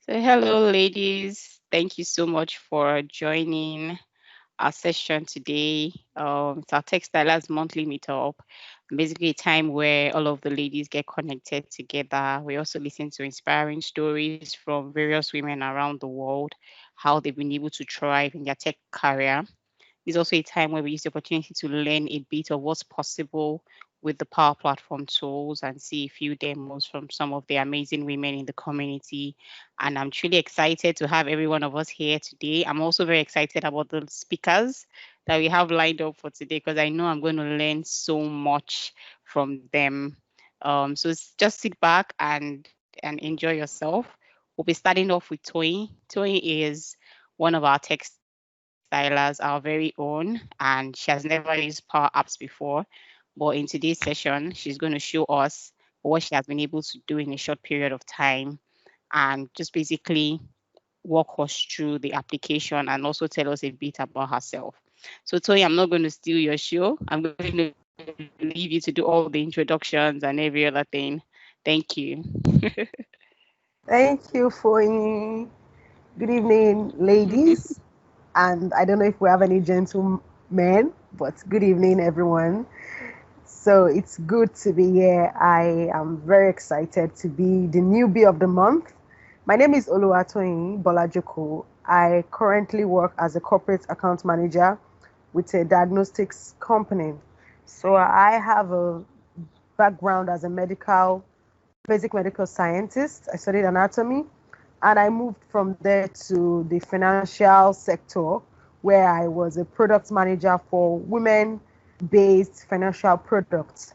So, hello, ladies. Thank you so much for joining our session today. It's our TechStylers monthly meetup. Basically, a time where all of the ladies get connected together. We also listen to inspiring stories from various women around the world, how they've been able to thrive in their tech career. It's also a time where we use the opportunity to learn a bit of what's possible with the Power Platform tools and see a few demos from some of the amazing women in the community. And I'm truly excited to have every one of us here today. I'm also very excited about the speakers that we have lined up for today because I know I'm going to learn so much from them. Just sit back and enjoy yourself. We'll be starting off with Toyin. Toyin is one of our textiles, our very own, and she has never used Power Apps before. But in today's session, she's going to show us what she has been able to do in a short period of time and just basically walk us through the application and also tell us a bit about herself. So, Toyi, I'm not going to steal your show. I'm going to leave you to do all the introductions and every other thing. Thank you. Thank you for good evening, ladies. And I don't know if we have any gentlemen, but good evening, everyone. So it's good to be here. I am very excited to be the newbie of the month. My name is Olajide-Bello. I currently work as a corporate account manager with a diagnostics company. So I have a background as a basic medical scientist. I studied anatomy and I moved from there to the financial sector where I was a product manager for women based financial products.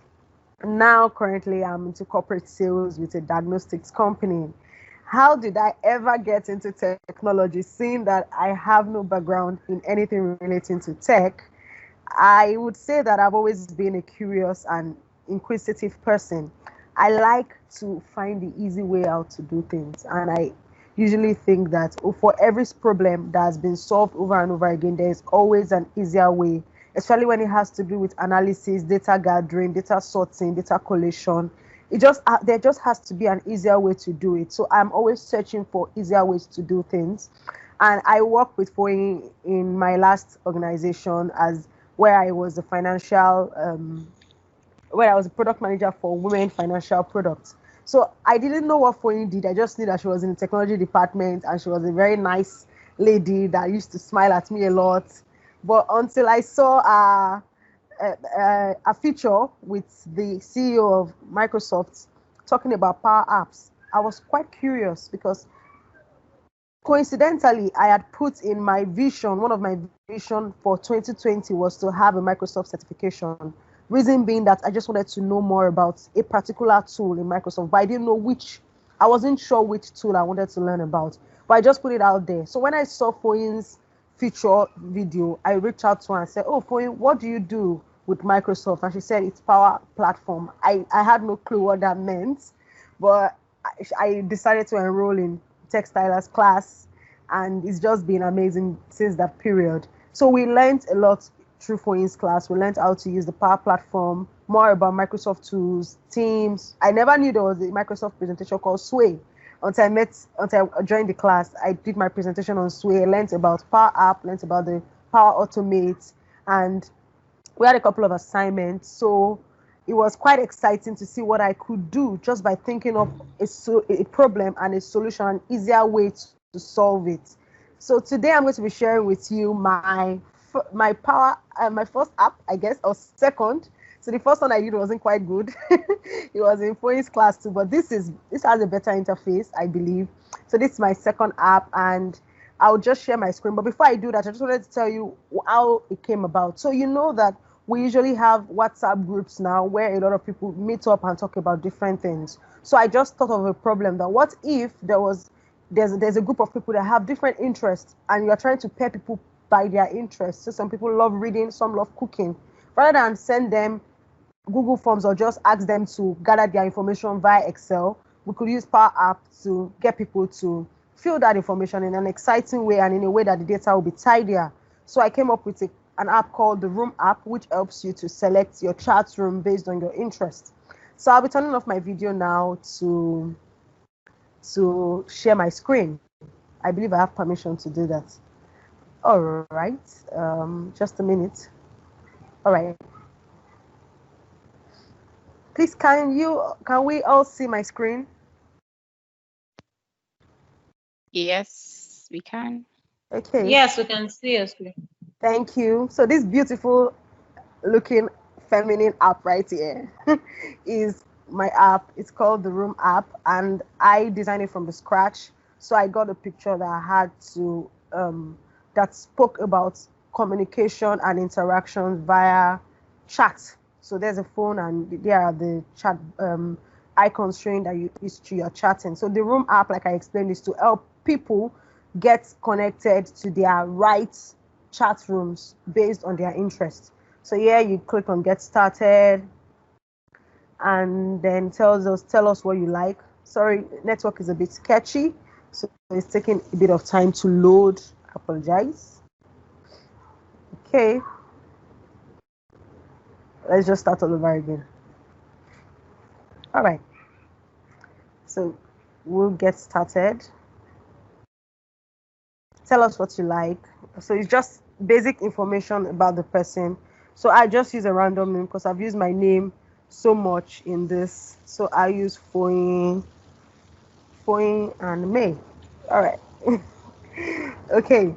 Now, currently, I'm into corporate sales with a diagnostics company. How did I ever get into technology, seeing that I have no background in anything relating to tech? I would say that I've always been a curious and inquisitive person. I like to find the easy way out to do things. And I usually think that for every problem that has been solved over and over again, there is always an easier way, especially when it has to do with analysis, data gathering, data sorting, data collation. There just has to be an easier way to do it. So I'm always searching for easier ways to do things. And I worked with Toyin in my last organization as where I was a where I was a product manager for women financial products. So I didn't know what Foyin did. I just knew that she was in the technology department and she was a very nice lady that used to smile at me a lot. But until I saw a feature with the CEO of Microsoft talking about Power Apps, I was quite curious because coincidentally, I had put in my vision, one of my vision for 2020 was to have a Microsoft certification. Reason being that I just wanted to know more about a particular tool in Microsoft, but I didn't know I wasn't sure which tool I wanted to learn about. But I just put it out there. So when I saw Foyin's feature video, I reached out to her and said, "Oh, Foyin, what do you do with Microsoft?" And she said, "It's Power Platform." I had no clue what that meant, but I decided to enroll in TechStylers class, and it's just been amazing since that period. So we learned a lot through Foyin's class. We learned how to use the Power Platform, more about Microsoft tools, Teams. I never knew there was a Microsoft presentation called Sway until I joined the class. I did my presentation on Sway, learned about Power App, learned about the Power Automate, and we had a couple of assignments. So it was quite exciting to see what I could do just by thinking of a problem and a solution, an easier way to solve it. So today I'm going to be sharing with you my first app, I guess, or second. So the first one I did wasn't quite good. It was in Foyin's class too, but this has a better interface, I believe. So this is my second app, and I'll just share my screen. But before I do that, I just wanted to tell you how it came about. So you know that we usually have WhatsApp groups now where a lot of people meet up and talk about different things. So I just thought of a problem that what if there's a group of people that have different interests and you are trying to pair people by their interests. So some people love reading, some love cooking. Rather than send them Google Forms or just ask them to gather their information via Excel, we could use Power App to get people to fill that information in an exciting way and in a way that the data will be tidier. So I came up with an app called the Room app, which helps you to select your chat room based on your interest. So I'll be turning off my video now to share my screen. I believe I have permission to do that. All right, just a minute. All right. Please, can we all see my screen? Yes, we can. Okay. Yes, we can see your screen. Thank you. So this beautiful looking feminine app right here is my app. It's called the Room app, and I designed it from the scratch. So I got a picture that I had to that spoke about communication and interaction via chat. So there's a phone, and there are the chat icons showing that you're chatting. So the Room app, like I explained, is to help people get connected to their right chat rooms based on their interests. So here you click on get started, and then tell us what you like. Sorry, network is a bit sketchy, so it's taking a bit of time to load. I apologize. Okay, let's just start all over again. All right, so we'll get started. Tell us what you like. So it's just basic information about the person. So I just use a random name because I've used my name so much in this. So I use Foyin and May. All right. Okay.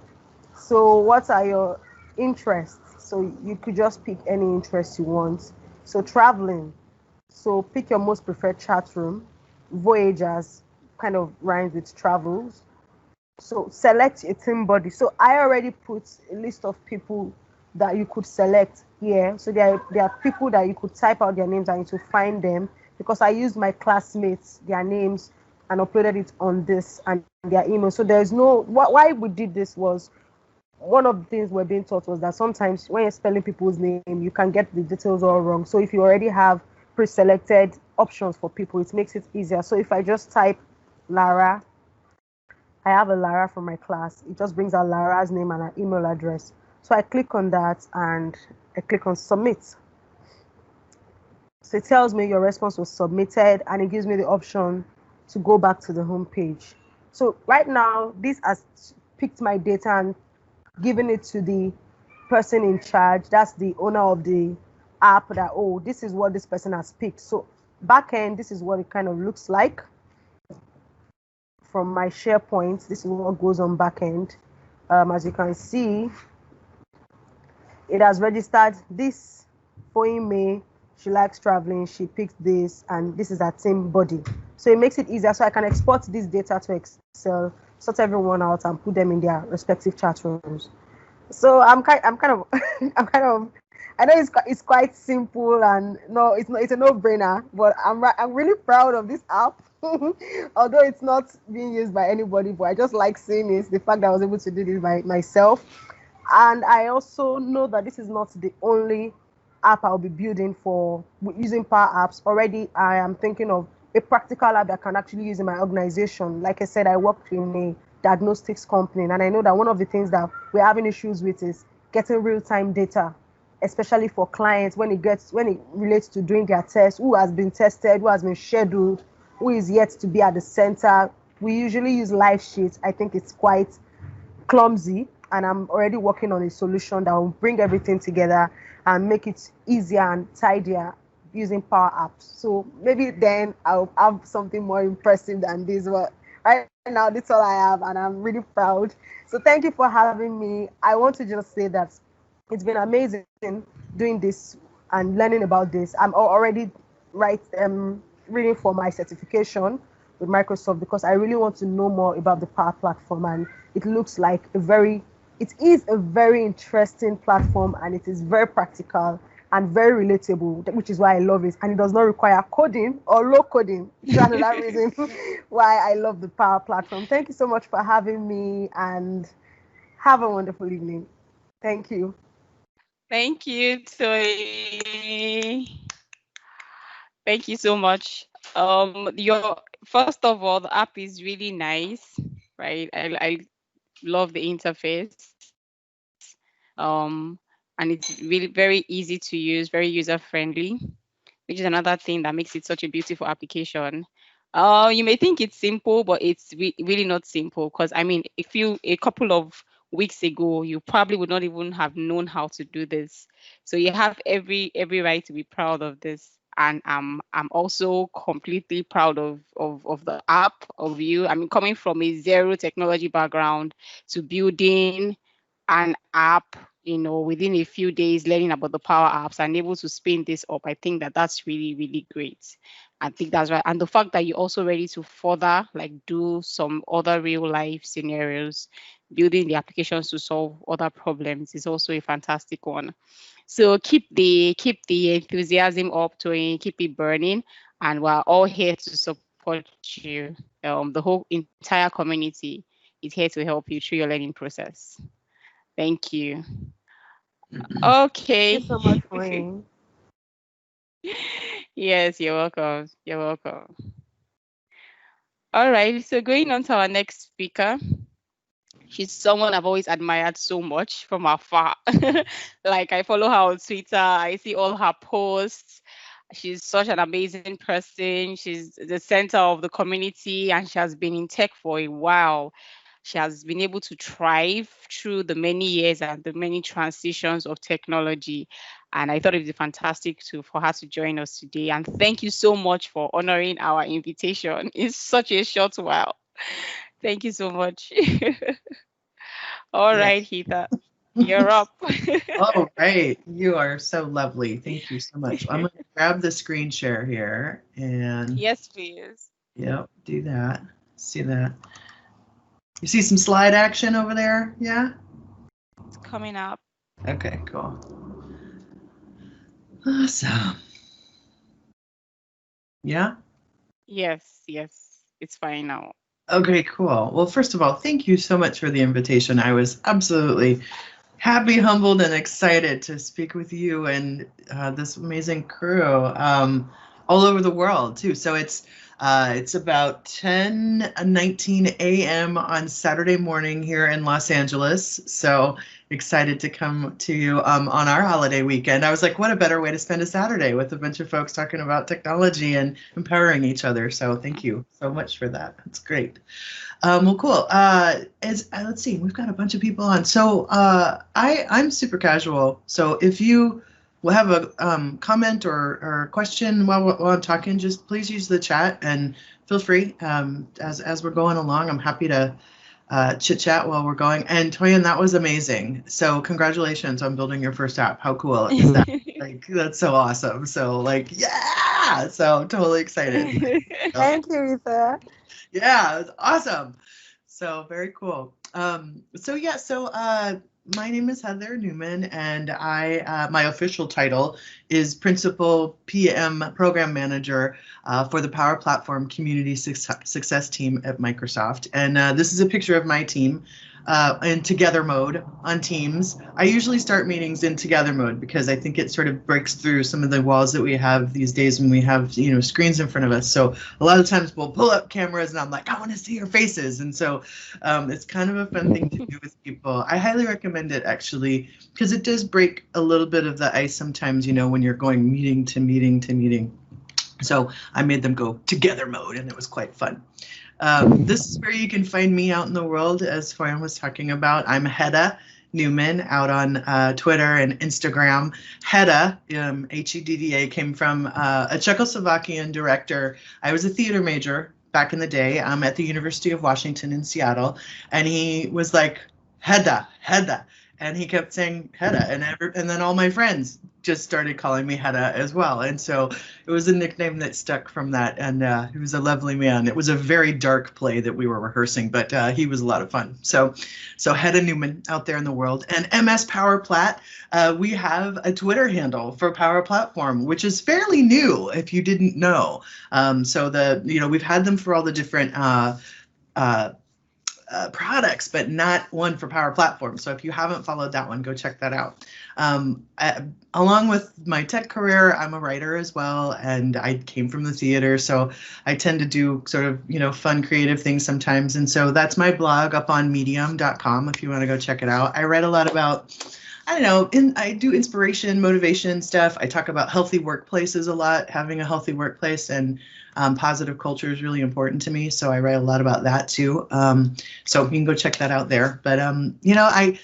So what are your interests? So you could just pick any interest you want. So traveling. So pick your most preferred chat room. Voyagers kind of rhymes with travels. So select a team body. So I already put a list of people that you could select here. So there are people that you could type out their names and you to find them, because I used my classmates, their names, and uploaded it on this and their email. So there's no why we did this was one of the things we're being taught was that sometimes when you're spelling people's name, you can get the details all wrong. So if you already have pre-selected options for people, it makes it easier. So if I just type Lara, I have a Lara from my class. It just brings out Lara's name and her email address. So I click on that and I click on submit. So it tells me your response was submitted, and it gives me the option to go back to the home page. So right now, this has picked my data and given it to the person in charge. That's the owner of the app, that, oh, this is what this person has picked. So back end, this is what it kind of looks like from my SharePoint. This is what goes on back end. As you can see, it has registered this for May. She likes traveling. She picked this, and this is her team body. So it makes it easier. So I can export this data to Excel, sort everyone out, and put them in their respective chat rooms. So I'm kind of, I'm kind of, I know it's quite simple, and no, it's a no-brainer. But I'm really proud of this app. Although it's not being used by anybody, but I just like seeing it. The fact that I was able to do this by myself, and I also know that this is not the only app I'll be building for using Power Apps. Already, I am thinking of a practical app that I can actually use in my organization. Like I said, I work in a diagnostics company, and I know that one of the things that we're having issues with is getting real-time data, especially for clients when it relates to doing their tests, who has been tested, who has been scheduled, who is yet to be at the center. We usually use live sheets. I think it's quite clumsy, and I'm already working on a solution that will bring everything together and make it easier and tidier using Power Apps. So maybe then I'll have something more impressive than this. But right now, that's all I have, and I'm really proud. So thank you for having me. I want to just say that it's been amazing doing this and learning about this. I'm already reading for my certification with Microsoft, because I really want to know more about the Power Platform, and it looks like it is a very interesting platform, and it is very practical and very relatable, which is why I love it. And it does not require coding or low coding, which is another reason why I love the Power Platform. Thank you so much for having me, and have a wonderful evening. Thank you. Thank you, Toy. Thank you so much. Your first of all, the app is really nice, right? I love the interface. And it's really very easy to use, very user friendly, which is another thing that makes it such a beautiful application. You may think it's simple, but it's really not simple because I mean, if you a couple of weeks ago, you probably would not even have known how to do this. So you have every right to be proud of this. And I'm also completely proud of the app of you. I mean, coming from a zero technology background to building an app, within a few days, learning about the power apps and able to spin this up. I think that that's really, really great. I think that's right. And the fact that you're also ready to further like do some other real life scenarios, building the applications to solve other problems is also a fantastic one. So keep the enthusiasm up, to keep it burning, and we're all here to support you. The whole entire community is here to help you through your learning process. Thank you. Thank Okay. you so much, Wayne. Yes, you're welcome. You're welcome. All right. So going on to our next speaker. She's someone I've always admired so much from afar. Like I follow her on Twitter, I see all her posts. She's such an amazing person. She's the center of the community and she has been in tech for a while. She has been able to thrive through the many years and the many transitions of technology. And I thought it would be fantastic for her to join us today. And thank you so much for honoring our invitation. It's such a short while. Thank you so much. All Yeah. right, Heather, you're up. All right. You are so lovely. Thank you so much. I'm going to grab the screen share here and, Yes, please. yep, do that. See that? You see some slide action over there? Yeah? It's coming up. Okay, cool. Awesome. Yeah? Yes, yes, it's fine now. Okay, cool. Well, first of all, thank you so much for the invitation. I was absolutely happy, humbled, and excited to speak with you and this amazing crew all over the world too. So it's about 10:19 a.m. on Saturday morning here in Los Angeles. So excited to come to you on our holiday weekend. I was like, what a better way to spend a Saturday with a bunch of folks talking about technology and empowering each other. So thank you so much for that. That's great. Well, cool. Let's see, we've got a bunch of people on. So I'm super casual. So if you will have a comment or question while I'm talking, just please use the chat and feel free. As we're going along, I'm happy to chit chat while we're going. And Toyin, that was amazing. So congratulations on building your first app. How cool is that? Like, that's so awesome. So like, yeah. So totally excited. Thank you, Rita. Yeah, it's awesome. So very cool. My name is Heather Newman, and my official title is Principal PM Program Manager for the Power Platform Community Success Team at Microsoft. And this is a picture of my team in together mode on Teams. I usually start meetings in together mode because I think it sort of breaks through some of the walls that we have these days when we have, screens in front of us. So a lot of times we'll pull up cameras and I'm like, I want to see your faces. And so it's kind of a fun thing to do with people. I highly recommend it actually, because it does break a little bit of the ice sometimes, when you're going meeting to meeting to meeting. So I made them go together mode and it was quite fun. This is where you can find me out in the world, as Toyin was talking about. I'm Hedda Newman out on Twitter and Instagram. Hedda, Hedda, came from a Czechoslovakian director. I was a theater major back in the day at the University of Washington in Seattle, and he was like, Hedda, Hedda. And he kept saying Hedda, and then all my friends just started calling me Hedda as well. And so it was a nickname that stuck from that. And he was a lovely man. It was a very dark play that we were rehearsing, but he was a lot of fun. So Hedda Newman out there in the world. And MS Power Plat, we have a Twitter handle for Power Platform, which is fairly new if you didn't know. We've had them for all the different products, but not one for Power Platform. So if you haven't followed that one, go check that out. Along with my tech career, I'm a writer as well, and I came from the theater, so I tend to do sort of, fun, creative things sometimes. And so that's my blog up on medium.com if you want to go check it out. I write a lot about, I don't know, I do inspiration, motivation stuff. I talk about healthy workplaces a lot, having a healthy workplace, and positive culture is really important to me. So I write a lot about that too. So you can go check that out there. But I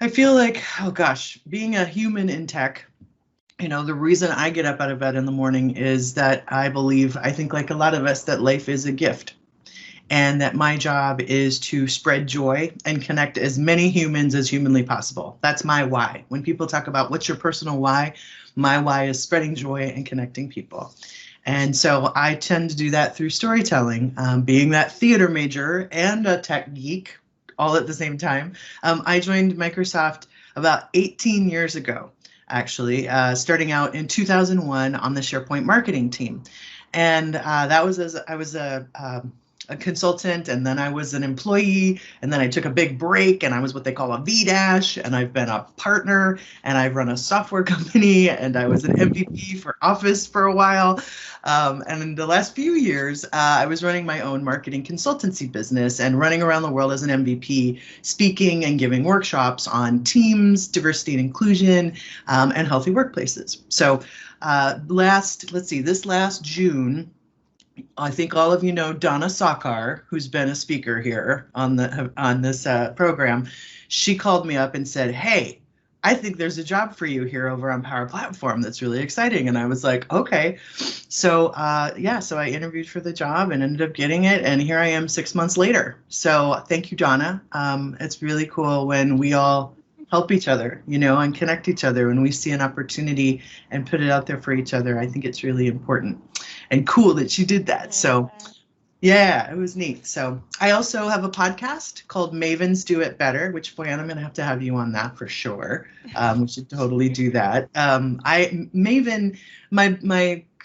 feel like, oh gosh, being a human in tech, the reason I get up out of bed in the morning is that I think like a lot of us, that life is a gift, and that my job is to spread joy and connect as many humans as humanly possible. That's my why. When people talk about what's your personal why, my why is spreading joy and connecting people. And so I tend to do that through storytelling. Being that theater major and a tech geek all at the same time, I joined Microsoft about 18 years ago, actually, starting out in 2001 on the SharePoint marketing team. And that was as I was a consultant, and then I was an employee, and then I took a big break, and I was what they call a V-dash, and I've been a partner, and I've run a software company, and I was an MVP for Office for a while. And in the last few years, I was running my own marketing consultancy business and running around the world as an MVP, speaking and giving workshops on teams, diversity and inclusion, and healthy workplaces. So this last June, I think all of you know Donna Sakar, who's been a speaker here on this program. She called me up and said, "Hey, I think there's a job for you here over on Power Platform that's really exciting." And I was like, "Okay." So so I interviewed for the job and ended up getting it, and here I am 6 months later. So thank you, Donna. It's really cool when we all help each other, and connect each other when we see an opportunity and put it out there for each other. I think it's really important and cool that you did that. So yeah, it was neat. So I also have a podcast called Mavens Do It Better, which, boy, I'm going to have you on that for sure. We should totally do that. My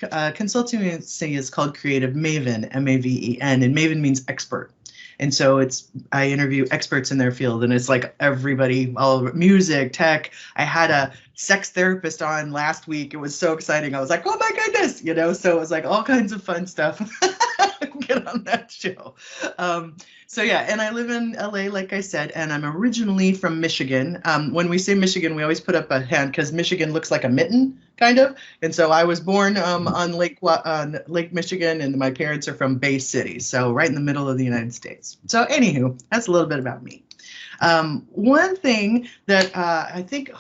consultancy is called Creative Maven, M-A-V-E-N, and Maven means expert. And so I interview experts in their field, and it's like everybody, all music, tech. I had a sex therapist on last week. It was so exciting. I was like, oh my goodness, so it was like all kinds of fun stuff. Get on that show. So yeah, and I live in LA, like I said, and I'm originally from Michigan. When we say Michigan, we always put up a hand because Michigan looks like a mitten, kind of. And so I was born on Lake Michigan, and my parents are from Bay City, so right in the middle of the United States. So anywho, that's a little bit about me. One thing that I think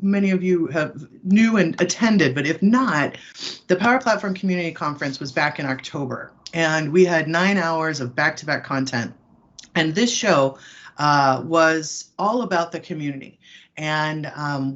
many of you knew and attended, but if not, the Power Platform Community Conference was back in October, and we had 9 hours of back-to-back content. And this show was all about the community. And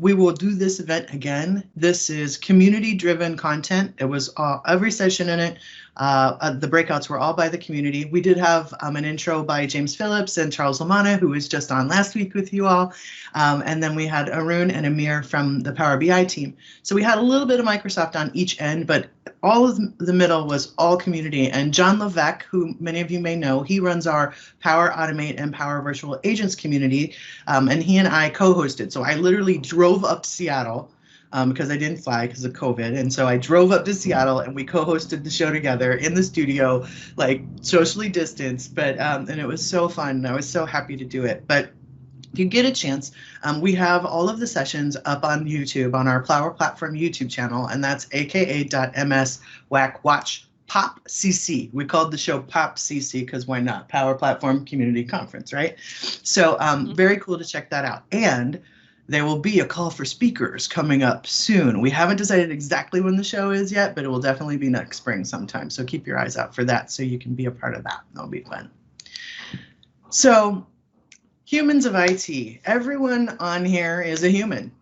we will do this event again. This is community-driven content. It was every session in it. The breakouts were all by the community. We did have an intro by James Phillips and Charles Lamana, who was just on last week with you all. And then we had Arun and Amir from the Power BI team. So we had a little bit of Microsoft on each end, but all of the middle was all community. And John Levesque, who many of you may know, he runs our Power Automate and Power Virtual Agents community. And he and I co-hosted. So I literally drove up to Seattle because I didn't fly because of COVID. And so I drove up to Seattle, and we co-hosted the show together in the studio, like socially distanced. But and it was so fun. And I was so happy to do it. But if you get a chance, we have all of the sessions up on YouTube, on our Power Platform YouTube channel, and that's aka.ms/watch Pop CC. We called the show Pop CC because why not? Power Platform Community Conference, right? So very cool to check that out. And there will be a call for speakers coming up soon. We haven't decided exactly when the show is yet, but it will definitely be next spring sometime. So keep your eyes out for that so you can be a part of that. That'll be fun. So humans of IT. Everyone on here is a human.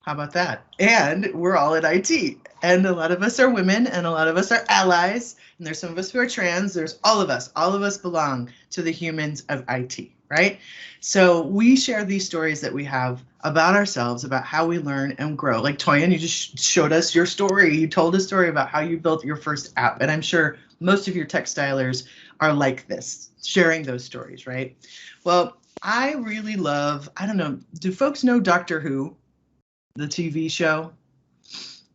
How about that? And we're all at IT. And a lot of us are women, and a lot of us are allies. And there's some of us who are trans. There's all of us. All of us belong to the humans of IT, right? So we share these stories that we have about ourselves, about how we learn and grow. Like Toyin, you just showed us your story. You told a story about how you built your first app. And I'm sure most of your TechStylers are like this, sharing those stories, right? Well, I really love, I don't know, do folks know Doctor Who, the TV show?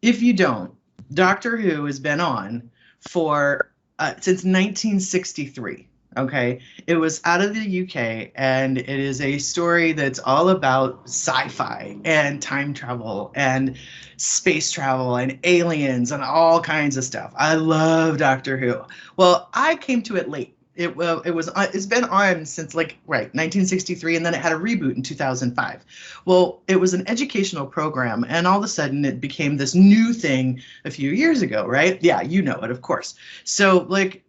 If you don't, Doctor Who has been on for since 1963. Okay. It was out of the UK, and it is a story that's all about sci-fi and time travel and space travel and aliens and all kinds of stuff. I love Doctor Who. Well, I came to it late. It's been on since like 1963, and then it had a reboot in 2005. Well, it was an educational program, and all of a sudden it became this new thing a few years ago, right? Yeah, you know it, of course. So like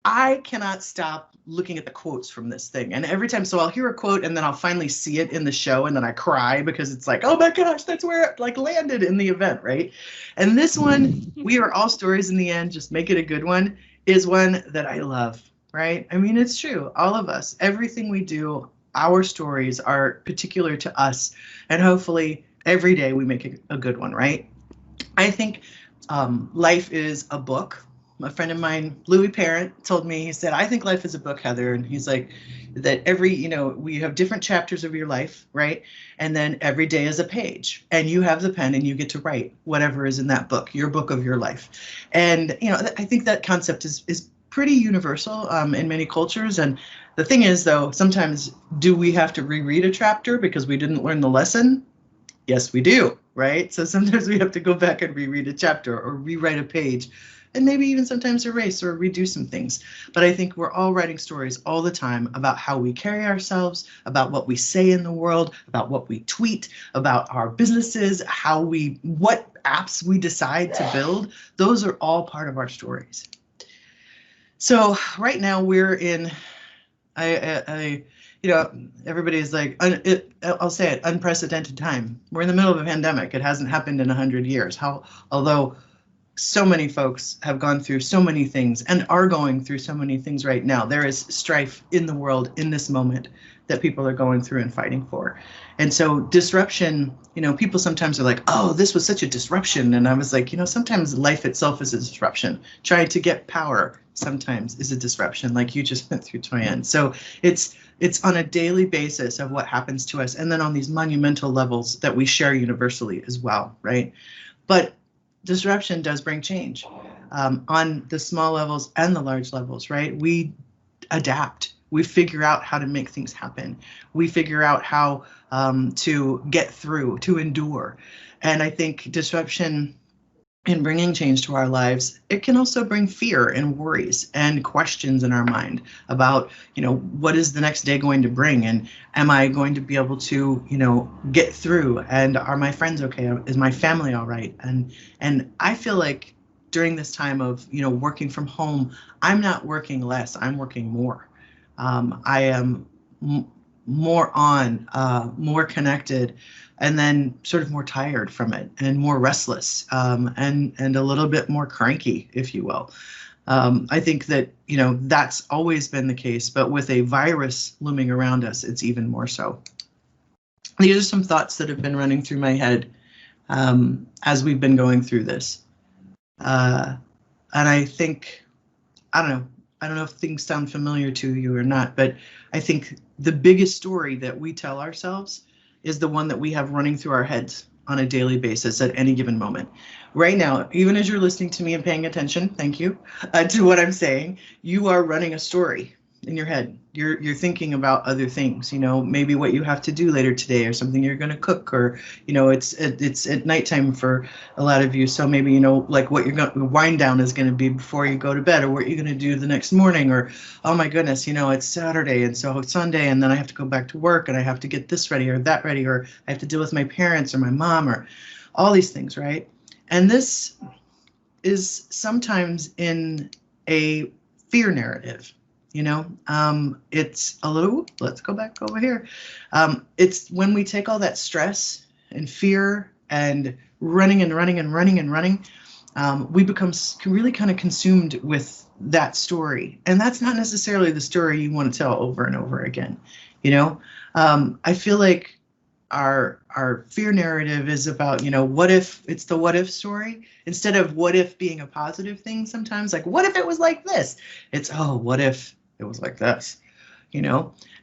I cannot stop looking at the quotes from this thing. And every time, so I'll hear a quote and then I'll finally see it in the show and then I cry because it's like, oh my gosh, that's where it like landed in the event, right? And this one, we are all stories in the end, just make it a good one, is one that I love, right? I mean, it's true. All of us, everything we do, our stories are particular to us. And hopefully every day we make a good one, right? I think life is a book. A friend of mine, Louis Parent, told me, he said, I think life is a book, Heather. And he's like, that we have different chapters of your life, right? And then every day is a page, and you have the pen and you get to write whatever is in that book, your book of your life. And, I think that concept is pretty universal in many cultures. And the thing is, though, sometimes do we have to reread a chapter because we didn't learn the lesson? Yes, we do, right? So sometimes we have to go back and reread a chapter or rewrite a page, and maybe even sometimes erase or redo some things. But I think we're all writing stories all the time about how we carry ourselves, about what we say in the world, about what we tweet, about our businesses, what apps we decide to build. Those are all part of our stories. So right now we're in, everybody's like, I'll say it, unprecedented time. We're in the middle of a pandemic. It hasn't happened in 100 years. Although so many folks have gone through so many things and are going through so many things right now. There is strife in the world in this moment that people are going through and fighting for. And so disruption, people sometimes are like, oh, this was such a disruption. And I was like, sometimes life itself is a disruption. Trying to get power sometimes is a disruption, like you just went through, Toyin. So it's on a daily basis of what happens to us, and then on these monumental levels that we share universally as well, right? But disruption does bring change on the small levels and the large levels, right? We adapt. We figure out how to make things happen. We figure out how to get through, to endure. And I think disruption in bringing change to our lives, it can also bring fear and worries and questions in our mind about, what is the next day going to bring? And am I going to be able to, get through? And are my friends okay? Is my family all right? And I feel like during this time of, working from home, I'm not working less, I'm working more. I am more on, more connected, and then sort of more tired from it and more restless, and a little bit more cranky, if you will. I think that, that's always been the case, but with a virus looming around us, it's even more so. These are some thoughts that have been running through my head as we've been going through this. And I think, I don't know if things sound familiar to you or not, but I think the biggest story that we tell ourselves is the one that we have running through our heads on a daily basis at any given moment. Right now, even as you're listening to me and paying attention, thank you, to what I'm saying, you are running a story in your head. You're thinking about other things, maybe what you have to do later today, or something you're going to cook, or it's at nighttime for a lot of you, so maybe like what your wind down is going to be before you go to bed, or what you're going to do the next morning, or oh my goodness, it's Saturday and so it's Sunday and then I have to go back to work and I have to get this ready or that ready, or I have to deal with my parents or my mom, or all these things, right? And this is sometimes in a fear narrative. It's a little, let's go back over here. It's when we take all that stress and fear and running, we become really kind of consumed with that story. And that's not necessarily the story you want to tell over and over again. I feel like our fear narrative is about, what if, it's the what if story, instead of what if being a positive thing sometimes, like, what if it was like this? It's, oh, what if it was like this,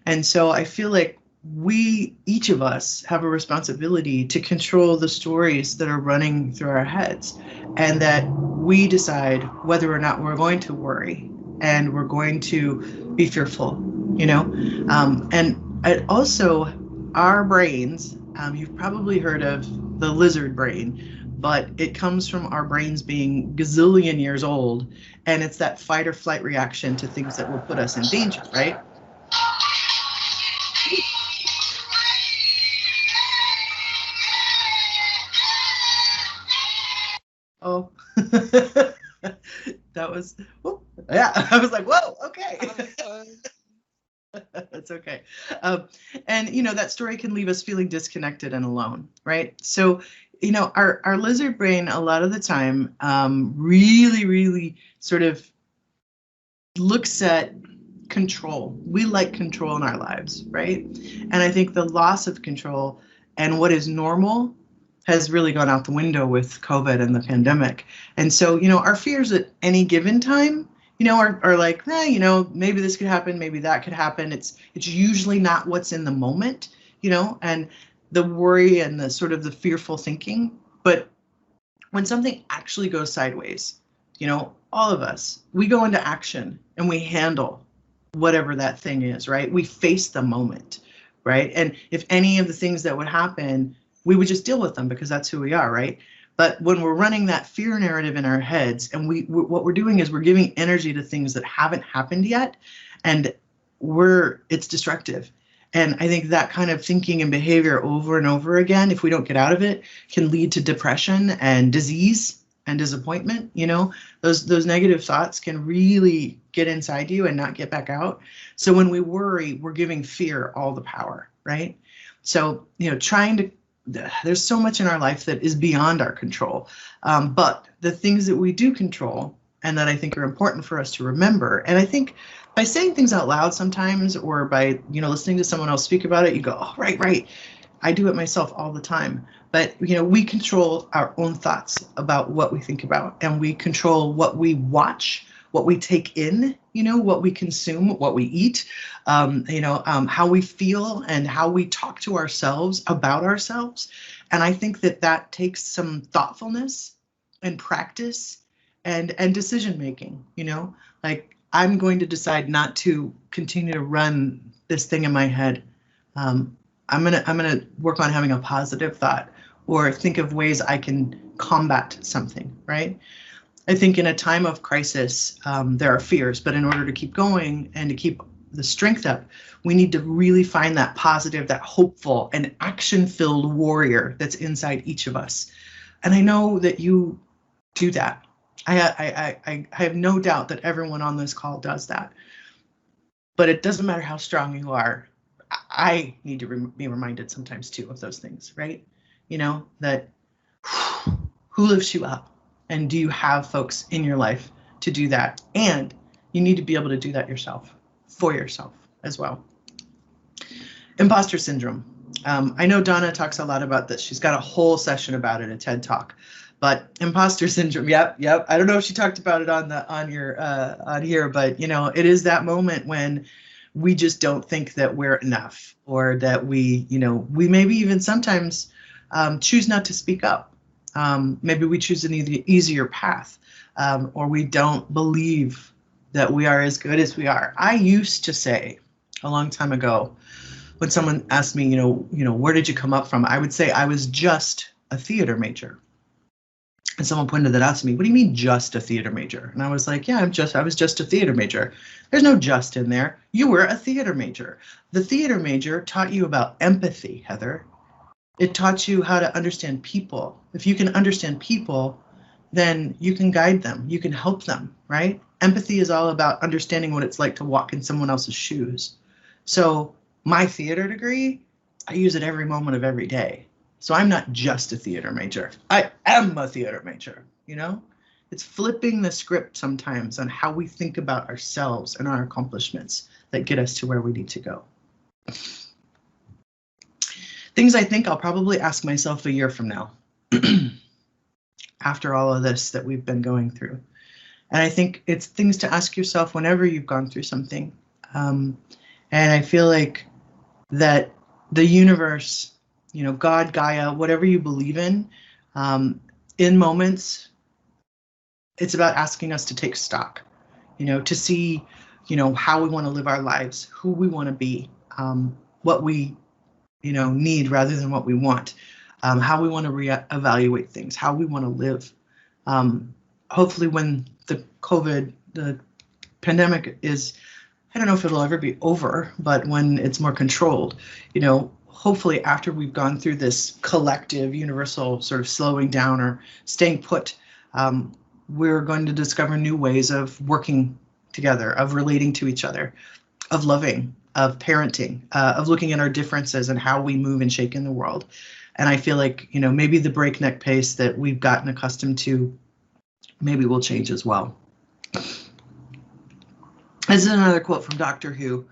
And so I feel like each of us have a responsibility to control the stories that are running through our heads, and that we decide whether or not we're going to worry and we're going to, be fearful, you know? And it also, our brains, you've probably heard of the lizard brain, but it comes from our brains being gazillion years old, and it's that fight or flight reaction to things that will put us in danger, right? Oh, that was, whoop, yeah, I was like, whoa, okay. That's okay. And, you know, that story can leave us feeling disconnected and alone, right? So, you know, our lizard brain, a lot of the time, really sort of looks at control. We like control in our lives, right? And I think the loss of control and what is normal has really gone out the window with COVID and the pandemic. And so, you know, our fears at any given time, you know, are like, you know, maybe this could happen, maybe that could happen. It's usually not what's in the moment, you know, and the worry and the sort of the fearful thinking. But when something actually goes sideways, you know, all of us, we go into action and we handle whatever that thing is, right? We face the moment, right? And if any of the things that would happen, we would just deal with them because that's who we are, right? But when we're running that fear narrative in our heads, and what we're doing is we're giving energy to things that haven't happened yet, and it's destructive. And I think that kind of thinking and behavior over and over again, if we don't get out of it, can lead to depression and disease and disappointment. You know, those negative thoughts can really get inside you and not get back out. So when we worry, we're giving fear all the power, right? So, you know, there's so much in our life that is beyond our control. But the things that we do control and that I think are important for us to remember, and I think by saying things out loud sometimes, or by, you know, listening to someone else speak about it, you go, oh, right. I do it myself all the time. But, you know, we control our own thoughts about what we think about, and we control what we watch, what we take in, you know, what we consume, what we eat, how we feel and how we talk to ourselves about ourselves. And I think that takes some thoughtfulness and practice and decision making, you know, like I'm going to decide not to continue to run this thing in my head. I'm gonna work on having a positive thought, or think of ways I can combat something, right? I think in a time of crisis, there are fears, but in order to keep going and to keep the strength up, we need to really find that positive, that hopeful and action-filled warrior that's inside each of us. And I know that you do that. I have no doubt that everyone on this call does that. But it doesn't matter how strong you are. I need to be reminded sometimes too of those things, right? You know, that who lifts you up? And do you have folks in your life to do that? And you need to be able to do that yourself, for yourself as well. Imposter syndrome. I know Donna talks a lot about this. She's got a whole session about it, a TED Talk. But imposter syndrome, yep. I don't know if she talked about it on here, but you know, it is that moment when we just don't think that we're enough, or that we maybe even sometimes choose not to speak up. Maybe we choose an easier path, or we don't believe that we are as good as we are. I used to say a long time ago, when someone asked me, where did you come up from? I would say I was just a theater major. And someone pointed that out to me. What do you mean just a theater major? And I was like, yeah, I was just a theater major. There's no just in there. You were a theater major. The theater major taught you about empathy, Heather. It taught you how to understand people. If you can understand people, then you can guide them. You can help them, right? Empathy is all about understanding what it's like to walk in someone else's shoes. So my theater degree, I use it every moment of every day. So I'm not just a theater major. I am a theater major, you know? It's flipping the script sometimes on how we think about ourselves and our accomplishments that get us to where we need to go. Things I think I'll probably ask myself a year from now, after all of this that we've been going through. And I think it's things to ask yourself whenever you've gone through something. And I feel like that the universe, God, Gaia, whatever you believe in moments, it's about asking us to take stock, to see how we want to live our lives, who we want to be, what we, need rather than what we want, how we want to evaluate things, how we want to live. Hopefully when the pandemic is, I don't know if it'll ever be over, but when it's more controlled, hopefully after we've gone through this collective universal sort of slowing down or staying put, we're going to discover new ways of working together, of relating to each other, of loving, of parenting, of looking at our differences and how we move and shake in the world. And I feel like, maybe the breakneck pace that we've gotten accustomed to, maybe will change as well. This is another quote from Doctor Who.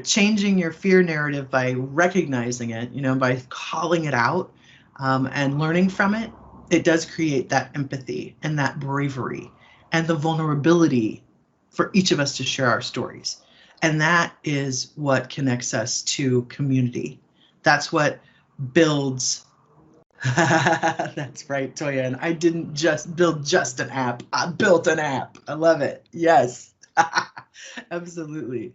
Changing your fear narrative by recognizing it, by calling it out and learning from it, it does create that empathy and that bravery and the vulnerability for each of us to share our stories. And that is what connects us to community. That's what builds. That's right, Toyin. I didn't just build an app. I built an app. I love it. Yes, absolutely.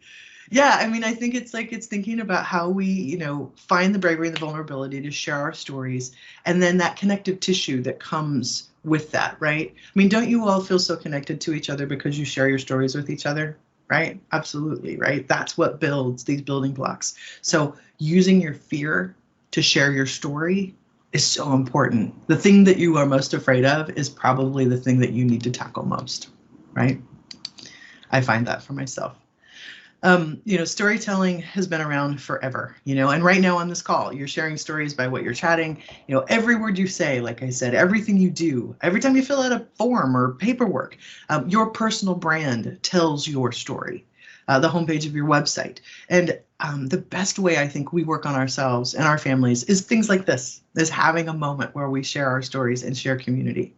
Yeah, I mean, I think it's thinking about how we, find the bravery and the vulnerability to share our stories, and then that connective tissue that comes with that, right? I mean, don't you all feel so connected to each other because you share your stories with each other, right? Absolutely, right? That's what builds these building blocks. So using your fear to share your story is so important. The thing that you are most afraid of is probably the thing that you need to tackle most, right? I find that for myself. Storytelling has been around forever, and right now on this call, you're sharing stories by what you're chatting, every word you say, like I said, everything you do, every time you fill out a form or paperwork, your personal brand tells your story, the homepage of your website. And the best way I think we work on ourselves and our families is things like this, is having a moment where we share our stories and share community.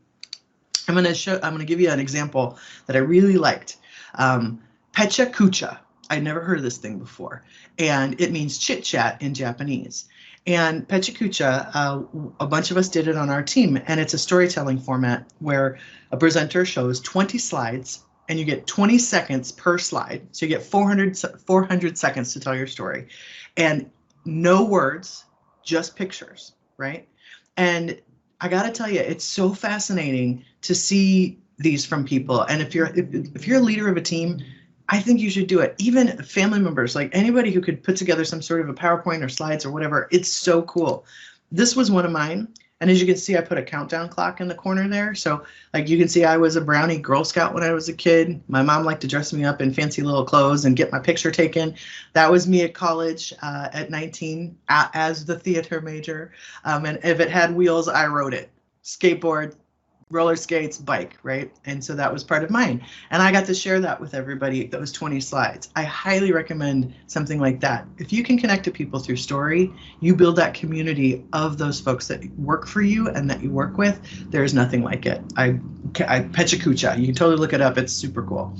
I'm going to give you an example that I really liked. Pecha Kucha. I'd never heard of this thing before, and it means chit chat in Japanese. And Pecha Kucha, a bunch of us did it on our team, and it's a storytelling format where a presenter shows 20 slides, and you get 20 seconds per slide. So you get 400 seconds to tell your story, and no words, just pictures, right? And I got to tell you, it's so fascinating to see these from people. And if you're a leader of a team, I think you should do it. Even family members, like anybody who could put together some sort of a PowerPoint or slides or whatever, it's so cool. This was one of mine. And as you can see, I put a countdown clock in the corner there. So like you can see, I was a Brownie Girl Scout when I was a kid. My mom liked to dress me up in fancy little clothes and get my picture taken. That was me at college at 19 as the theater major. And if it had wheels, I rode it. Skateboard, roller skates, bike, right? And so that was part of mine. And I got to share that with everybody, those 20 slides. I highly recommend something like that. If you can connect to people through story, you build that community of those folks that work for you and that you work with. There's nothing like it. I Pecha Kucha, you can totally look it up. It's super cool.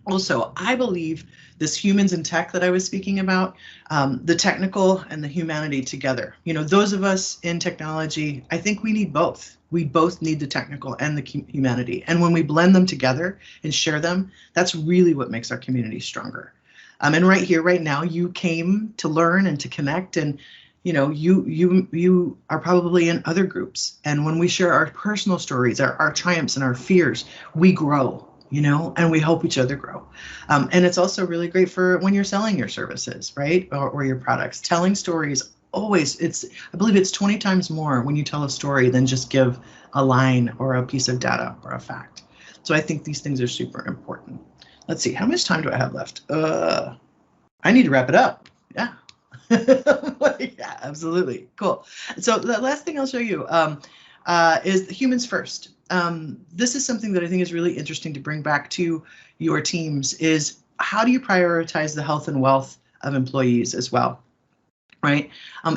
Also, I believe this humans in tech that I was speaking about, the technical and the humanity together. Those of us in technology, I think we need both. We both need the technical and the humanity. And when we blend them together and share them, that's really what makes our community stronger. And right here, right now, you came to learn and to connect, and you are probably in other groups. And when we share our personal stories, our triumphs and our fears, we grow. And we help each other grow. And it's also really great for when you're selling your services, right? Or your products. Telling stories always, I believe it's 20 times more when you tell a story than just give a line or a piece of data or a fact. So I think these things are super important. Let's see, how much time do I have left? I need to wrap it up. Yeah. Yeah, absolutely. Cool. So the last thing I'll show you is humans first. This is something that I think is really interesting to bring back to your teams, is how do you prioritize the health and wealth of employees as well, right?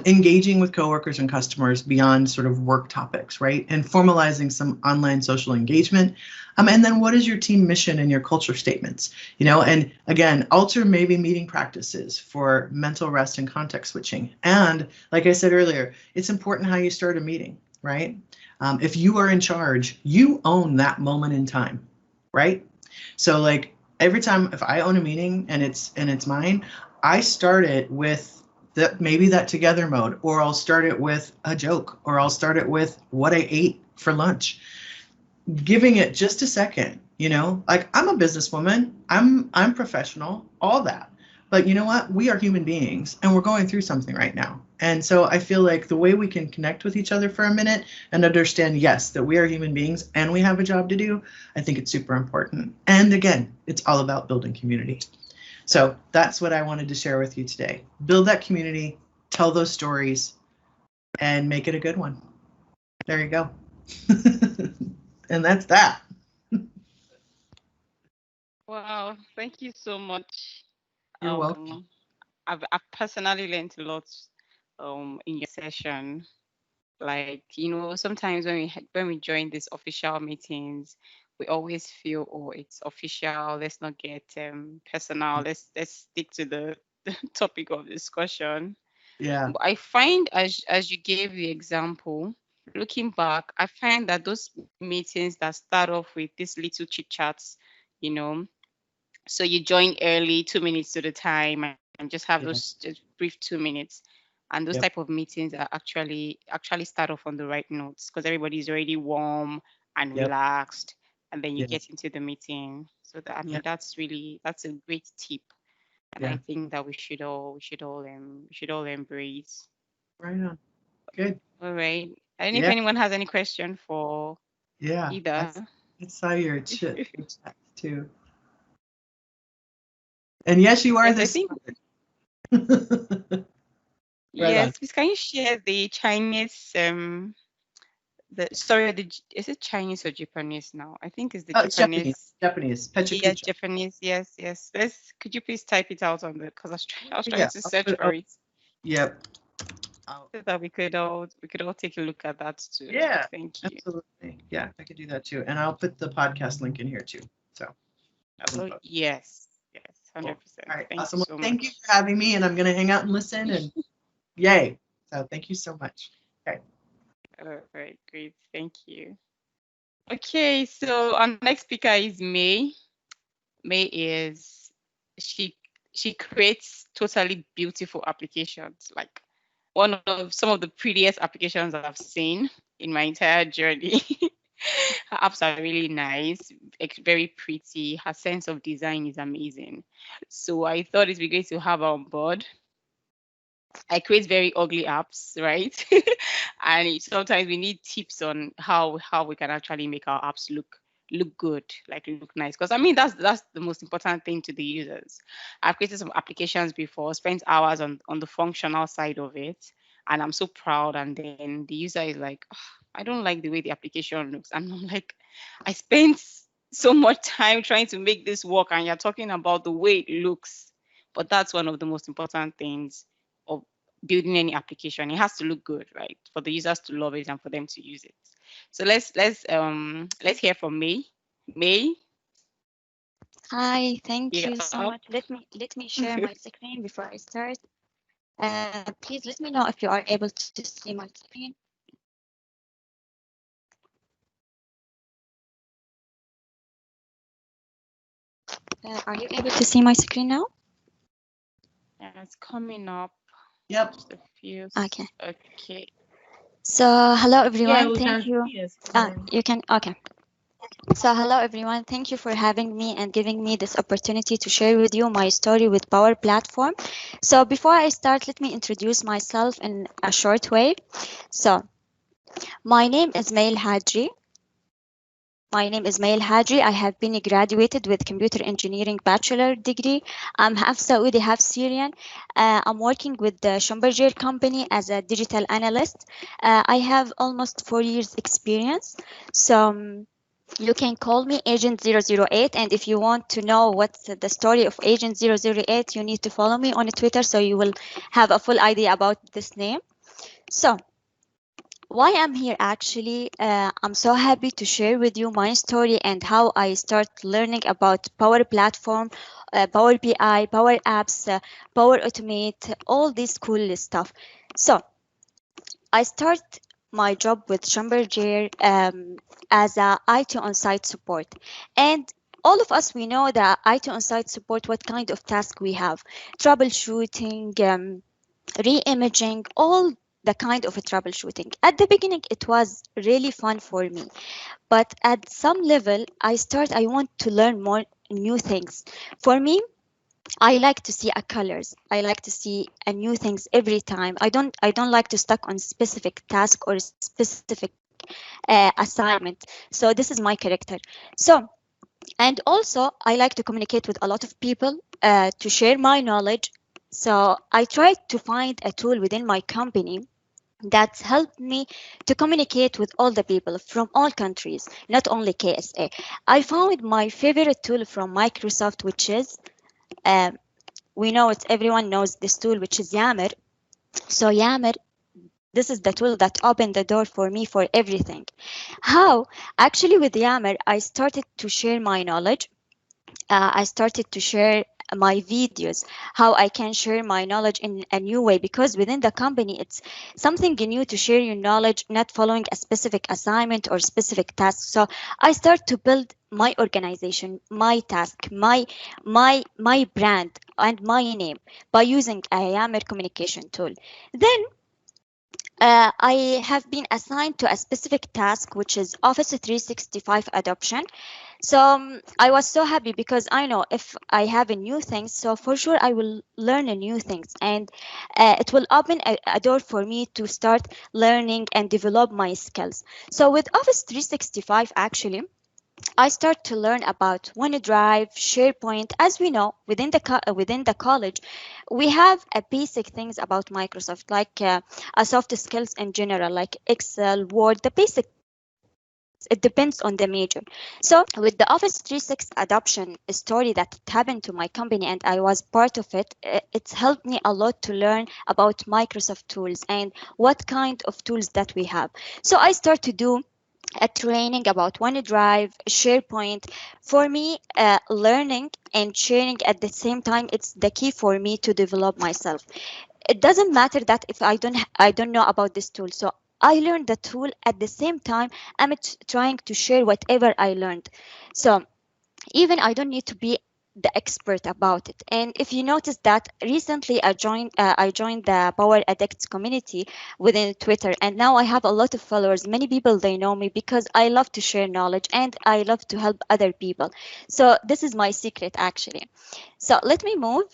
Engaging with coworkers and customers beyond sort of work topics, right? And formalizing some online social engagement. And then what is your team mission and your culture statements? And again, alter maybe meeting practices for mental rest and context switching. And like I said earlier, it's important how you start a meeting, right? If you are in charge, you own that moment in time, right? So like every time if I own a meeting and it's mine, I start it with maybe that together mode, or I'll start it with a joke, or I'll start it with what I ate for lunch. Giving it just a second, like I'm a businesswoman, I'm professional, all that. But you know what? We are human beings and we're going through something right now. And so I feel like the way we can connect with each other for a minute and understand, yes, that we are human beings and we have a job to do, I think it's super important. And again, it's all about building community. So that's what I wanted to share with you today. Build that community, tell those stories, and make it a good one. There you go. And that's that. Wow, thank you so much. You're welcome. I've personally learned a lot in your session. Like, sometimes when we join these official meetings, we always feel, oh, it's official. Let's not get personal. Let's stick to the topic of discussion. Yeah. But I find, as you gave the example, looking back, I find that those meetings that start off with these little chit chats, you know, so you join early, 2 minutes to the time, and just have those Yeah. just brief 2 minutes. And those type Yep. of meetings are actually start off on the right notes because everybody's already warm and Yep. relaxed, and then you Yeah. get into the meeting. So that, I Yeah. mean, that's a great tip, and I Yeah. think that we should all embrace. Right on. Good. All right. I don't know if Yeah. anyone has any question for Yeah. either. I saw your chat too. And yes, you are Yes, I this think smart. Right on. yes. Please, can you share the Chinese the sorry is it Chinese or Japanese now? I think it's the Oh, it's Japanese. Japanese. Japanese. Yes, Pechakucha. Japanese. Yes, yes. Let's. Could you please type it out on the? Because I was trying Yeah. to search for it Yep. I'll, so that we could all take a look at that too. yeah. Thank you. Absolutely. Yeah, I could do that too. And I'll put the podcast link in here too. So Oh yes, yes, cool. 100%. All right. Thank you Awesome. Well, so thank you much. for having me. And I'm going to hang out and listen. And yay. So thank you so much. Okay. All right, great. Thank you. Okay, so our next speaker is May. May is she she creates totally beautiful applications, like one of some of the prettiest applications I've seen in my entire journey. Her apps are really nice, very pretty. Her sense of design is amazing. So I thought it'd be great to have her on board. I create very ugly apps, right? And sometimes we need tips on how we can actually make our apps look good, like look nice. Because I mean that's the most important thing to the users. I've created some applications before, spent hours on the functional side of it, and I'm so proud. And then the user is like, "Ugh, I don't like the way the application looks," and I'm like, I spent so much time trying to make this work, and you're talking about the way it looks. But that's one of the most important things of building any application. It has to look good, right? For the users to love it and for them to use it. So let's hear from May. May, Hi, thank you're you so up. much. Let me share my screen before I start. Please let me know if you are able to see my screen. Are you able to see my screen now? Yeah, it's coming up. Yep. Just a few. Okay. Okay. So hello Yeah, everyone. we Thank can you. see us. You can. Okay. So hello everyone. Thank you for having me and giving me this opportunity to share with you my story with Power Platform. So before I start, let me introduce myself in a short way. So my name is Mail Hadji. My name is Mail Hadri. I have been graduated with computer engineering bachelor degree. I'm half Saudi, half Syrian. I'm working with the Schlumberger company as a digital analyst. I have almost 4 years experience. So you can call me Agent 008. And if you want to know what's the story of Agent 008, you need to follow me on Twitter so you will have a full idea about this name. So why I'm here actually, I'm so happy to share with you my story and how I start learning about Power Platform, Power BI, Power Apps, Power Automate, all this cool stuff. So I start my job with Schlumberger as a IT on-site support, and all of us, we know that IT on-site support, what kind of task we have, troubleshooting, re-imaging, all the kind of a troubleshooting. At the beginning, it was really fun for me, but at some level, I want to learn more new things. For me, I like to see a colors. I like to see a new things every time. I don't like to stuck on specific task or specific assignment. So this is my character. So, and also I like to communicate with a lot of people to share my knowledge. So I tried to find a tool within my company that's helped me to communicate with all the people from all countries, not only KSA. I found my favorite tool from Microsoft, which is um, we know it. Everyone knows this tool, which is Yammer. So Yammer, this is the tool that opened the door for me for everything. How? Actually, with Yammer, I started to share my knowledge. I started to share my videos, how I can share my knowledge in a new way, because within the company, it's something new to share your knowledge, not following a specific assignment or specific task. So I start to build my organization, my task, my brand and my name by using a Yammer communication tool. Then I have been assigned to a specific task, which is Office 365 adoption. So I was so happy because I know if I have a new thing, so for sure I will learn a new things, and it will open a door for me to start learning and develop my skills. So with Office 365, actually, I start to learn about OneDrive, SharePoint. As we know, within the college, we have a basic things about Microsoft, like a soft skills in general, like Excel, Word, the basic things. It depends on the major. So with the Office 365 adoption story that happened to my company and I was part of it, it's helped me a lot to learn about Microsoft tools and what kind of tools that we have. So I start to do a training about OneDrive, SharePoint. For me, learning and sharing at the same time, it's the key for me to develop myself. It doesn't matter that if I don't know about this tool. So I learned the tool at the same time. I'm trying to share whatever I learned. So even I don't need to be the expert about it. And if you notice that recently I joined the Power Addicts community within Twitter, and now I have a lot of followers. Many people, they know me because I love to share knowledge and I love to help other people. So this is my secret actually. So let me move.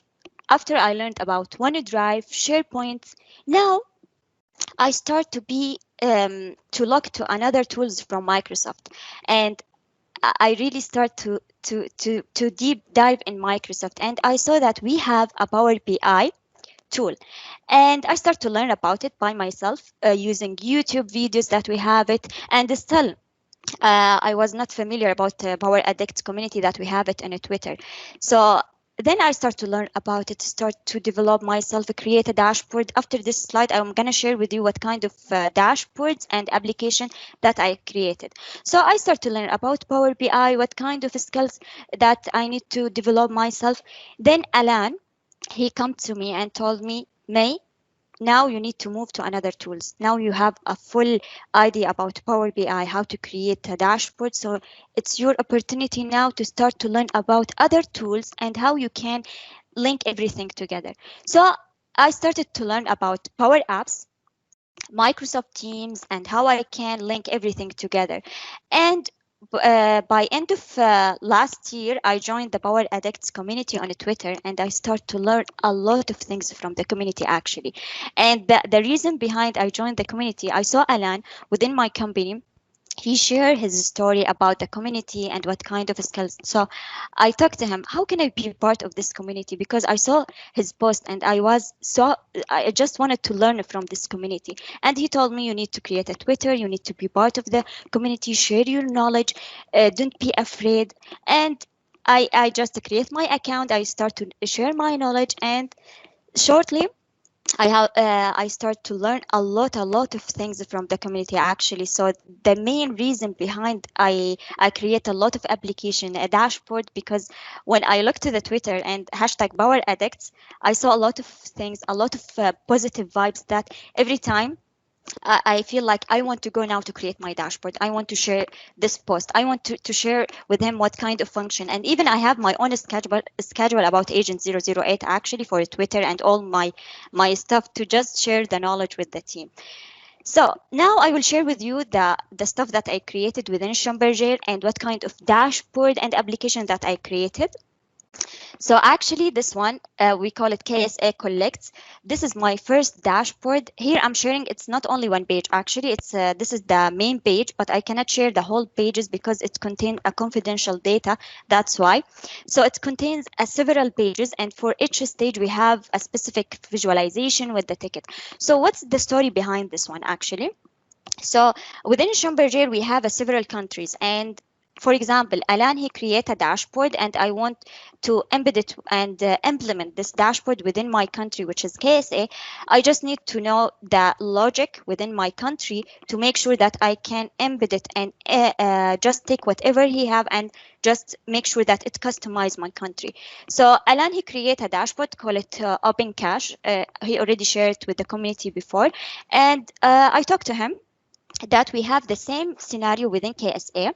After I learned about OneDrive, SharePoint, now I start to be to look to another tools from Microsoft, and I really start to deep dive in Microsoft, and I saw that we have a Power BI tool, and I start to learn about it by myself using YouTube videos that we have it, and still I was not familiar about the Power Addict community that we have it on Twitter. So then I start to learn about it, start to develop myself, create a dashboard. After this slide, I'm going to share with you what kind of dashboards and application that I created. So I start to learn about Power BI, what kind of skills that I need to develop myself. Then Alan, he come to me and told me, May, now you need to move to another tools. Now you have a full idea about Power BI, how to create a dashboard. So it's your opportunity now to start to learn about other tools and how you can link everything together. So I started to learn about Power Apps, Microsoft Teams, and how I can link everything together. And by end of last year, I joined the Power Addicts community on Twitter, and I start to learn a lot of things from the community actually. And the reason behind I joined the community, I saw Alan within my company. He shared his story about the community and what kind of skills. So I talked to him, how can I be part of this community? Because I saw his post and I just wanted to learn from this community. And he told me, you need to create a Twitter, you need to be part of the community, share your knowledge, don't be afraid. And I just create my account, I start to share my knowledge, and shortly I start to learn a lot of things from the community actually. So the main reason behind I create a lot of application, a dashboard, because when I look to the Twitter and hashtag Power Addicts, I saw a lot of things, a lot of positive vibes that every time I feel like I want to go now to create my dashboard. I want to share this post. I want to share with him what kind of function. And even I have my own schedule about Agent 008 actually for Twitter and all my stuff to just share the knowledge with the team. So now I will share with you the stuff that I created within Schlumberger and what kind of dashboard and application that I created. So actually this one, we call it KSA Collects. This is my first dashboard. Here I'm sharing, it's not only one page. Actually, this is the main page, but I cannot share the whole pages because it contains a confidential data. That's why. So it contains several pages, and for each stage we have a specific visualization with the ticket. So what's the story behind this one actually? So within Schlumberger, we have several countries. And for example, Alan, he create a dashboard and I want to embed it and implement this dashboard within my country, which is KSA. I just need to know the logic within my country to make sure that I can embed it and just take whatever he have and just make sure that it customize my country. So Alan, he create a dashboard, call it Open Cache. He already shared it with the community before. And I talked to him that we have the same scenario within KSA.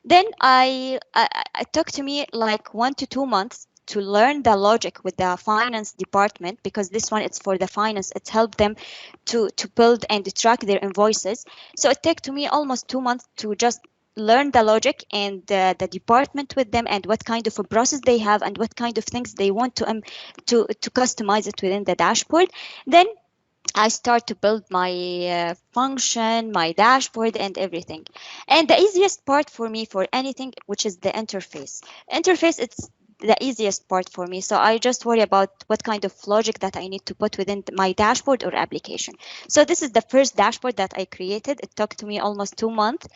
Then it took to me like 1 to 2 months to learn the logic with the finance department, because this one it's for the finance. It's helped them to build and track their invoices. So it took to me almost 2 months to just learn the logic and the department with them and what kind of a process they have and what kind of things they want to customize it within the dashboard. Then I start to build my function, my dashboard, and everything. And the easiest part for me for anything, which is the interface. Interface, it's the easiest part for me. So I just worry about what kind of logic that I need to put within my dashboard or application. So this is the first dashboard that I created. It took to me almost 2 months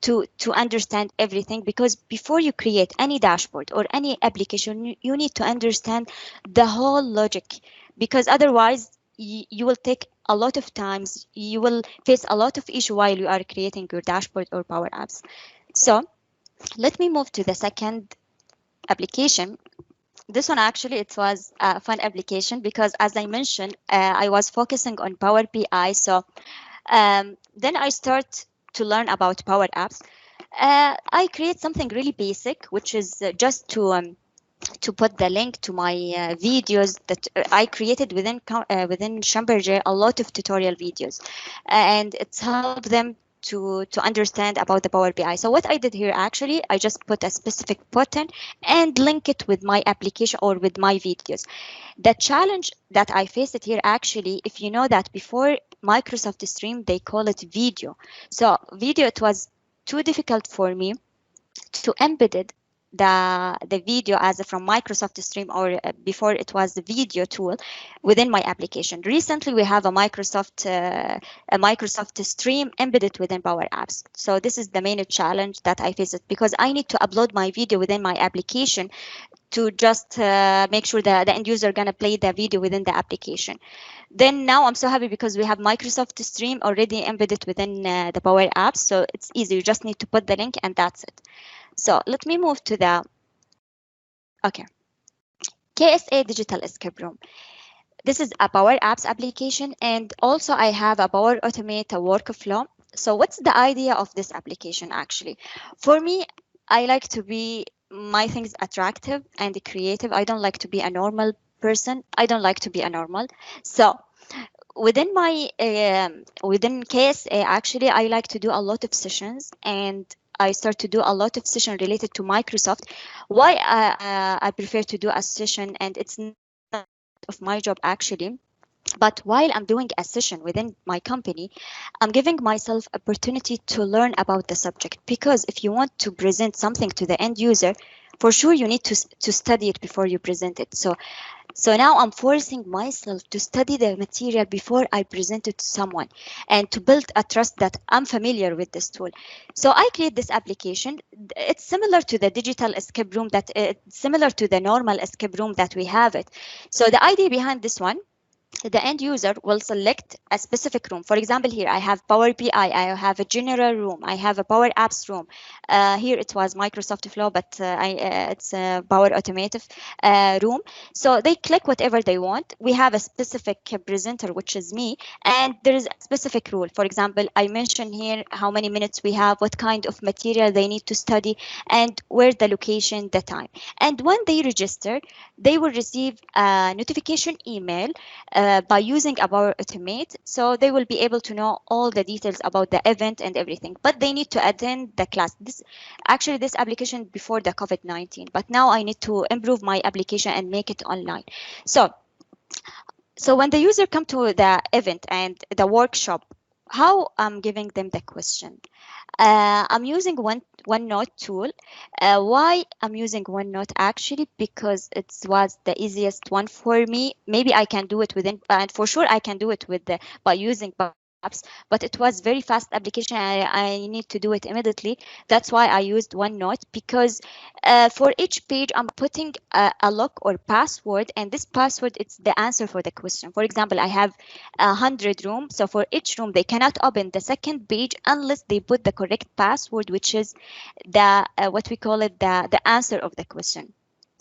to understand everything, because before you create any dashboard or any application, you need to understand the whole logic, because otherwise you will take a lot of times, you will face a lot of issue while you are creating your dashboard or Power Apps. So let me move to the second application. This one actually, it was a fun application because as I mentioned, I was focusing on Power BI. So then I start to learn about Power Apps. I create something really basic, which is just to put the link to my videos that I created within Schlumberger, a lot of tutorial videos, and it's helped them to understand about the Power BI. So what I did here actually, I just put a specific button and link it with my application or with my videos. The challenge that I faced here actually, if you know that before Microsoft Stream, they call it video. So video, it was too difficult for me to embed it the video as from Microsoft Stream, or before it was the video tool within my application. Recently, we have a Microsoft Stream embedded within Power Apps. So this is the main challenge that I face, because I need to upload my video within my application to just make sure that the end user gonna play the video within the application. Then now I'm so happy because we have Microsoft Stream already embedded within the Power Apps. So it's easy. You just need to put the link and that's it. So let me move to the, okay, KSA Digital Escape Room. This is a Power Apps application, and also I have a Power Automate workflow. So what's the idea of this application actually? For me, I like to be my things attractive and creative. I don't like to be a normal person. I don't like to be a normal. So within my within KSA, actually, I like to do a lot of sessions, and I start to do a lot of session related to Microsoft. Why I prefer to do a session, and it's not of my job actually, but while I'm doing a session within my company, I'm giving myself opportunity to learn about the subject, because if you want to present something to the end user, for sure you need to study it before you present it. So now I'm forcing myself to study the material before I present it to someone, and to build a trust that I'm familiar with this tool. So I create this application. It's similar to the digital escape room, that similar to the normal escape room that we have it. So the idea behind this one, the end user will select a specific room. For example, here I have Power BI, I have a general room, I have a Power Apps room. Here it was Microsoft Flow, but it's a Power Automotive room. So they click whatever they want. We have a specific presenter, which is me, and there is a specific rule. For example, I mention here how many minutes we have, what kind of material they need to study, and where the location, the time. And when they register, they will receive a notification email by using our automate, so they will be able to know all the details about the event and everything, but they need to attend the class. This application before the COVID-19, but now I need to improve my application and make it online. So when the user come to the event and the workshop, how I'm giving them the question, I'm using OneNote tool. Why I'm using OneNote? Actually, because it was the easiest one for me. Maybe I can do it within, and for sure I can do it with by using Power Apps. But it was very fast application. I need to do it immediately. That's why I used OneNote, because for each page I'm putting a lock or password, and this password it's the answer for the question. For example, I have 100 rooms, so for each room they cannot open the second page unless they put the correct password, which is the what we call it, the answer of the question.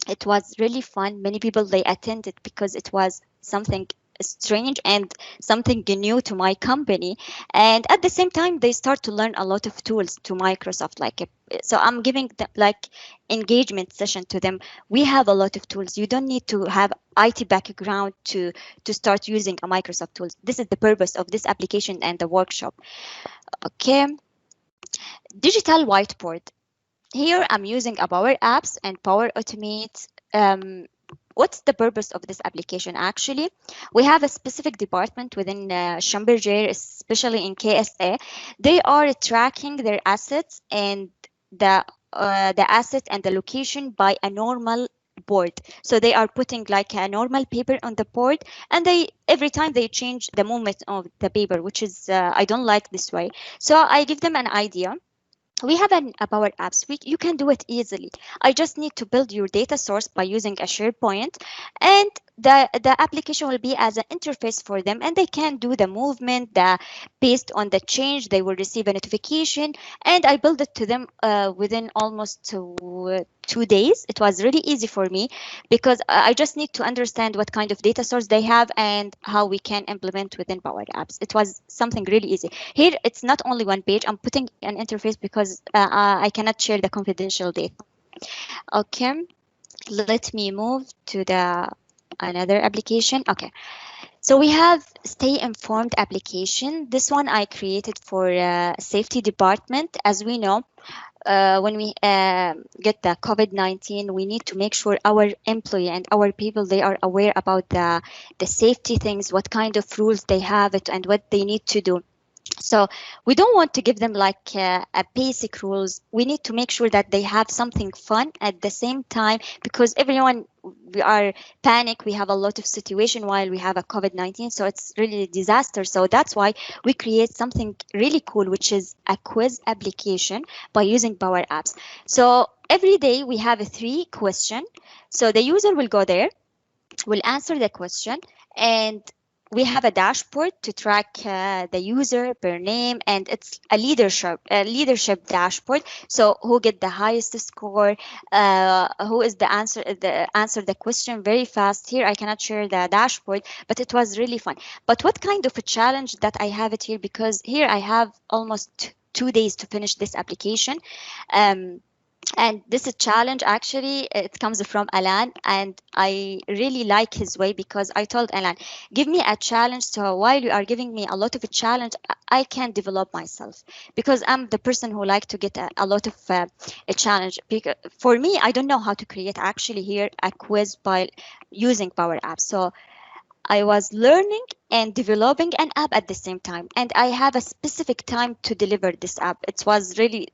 It was really fun. Many people they attended because it was something strange and something new to my company, and at the same time they start to learn a lot of tools to Microsoft, like so I'm giving them like engagement session to them. We have a lot of tools. You don't need to have IT background to start using a Microsoft tools. This is the purpose of this application and the workshop. Okay, digital whiteboard. Here I'm using a Power Apps and Power Automate. What's the purpose of this application? Actually, we have a specific department within Schlumberger, especially in KSA. They are tracking their assets and the asset and the location by a normal board. So they are putting like a normal paper on the board, and they every time they change the movement of the paper, which is I don't like this way. So I give them an idea. We have a Power Apps. You can do it easily. I just need to build your data source by using a SharePoint, and the application will be as an interface for them, and they can do the movement, based on the change they will receive a notification, and I built it to them within almost 2 days. It was really easy for me because I just need to understand what kind of data source they have and how we can implement within Power Apps. It was something really easy. Here, it's not only one page. I'm putting an interface because I cannot share the confidential data. Okay, let me move to the another application. Okay, so we have Stay Informed application. This one I created for safety department. As we know, when we get the COVID-19, we need to make sure our employee and our people, they are aware about the safety things, what kind of rules they have it, and what they need to do. So we don't want to give them like a basic rules. We need to make sure that they have something fun at the same time, because everyone, we are panic. We have a lot of situation while we have a COVID-19, so it's really a disaster. So that's why we create something really cool, which is a quiz application by using Power Apps. So every day we have a 3 question. So the user will go there, will answer the question, and we have a dashboard to track the user per name, and it's a leadership dashboard. So who get the highest score, who is the answer the question very fast. Here I cannot share the dashboard, but it was really fun. But what kind of a challenge that I have it here, because here I have almost 2 days to finish this application. And this is challenge, actually it comes from Alan, and I really like his way, because I told Alan, give me a challenge, so while you are giving me a lot of a challenge, I can develop myself, because I'm the person who like to get a lot of a challenge. Because for me, I don't know how to create actually here a quiz by using Power Apps. So I was learning and developing an app at the same time, and I have a specific time to deliver this app. It was really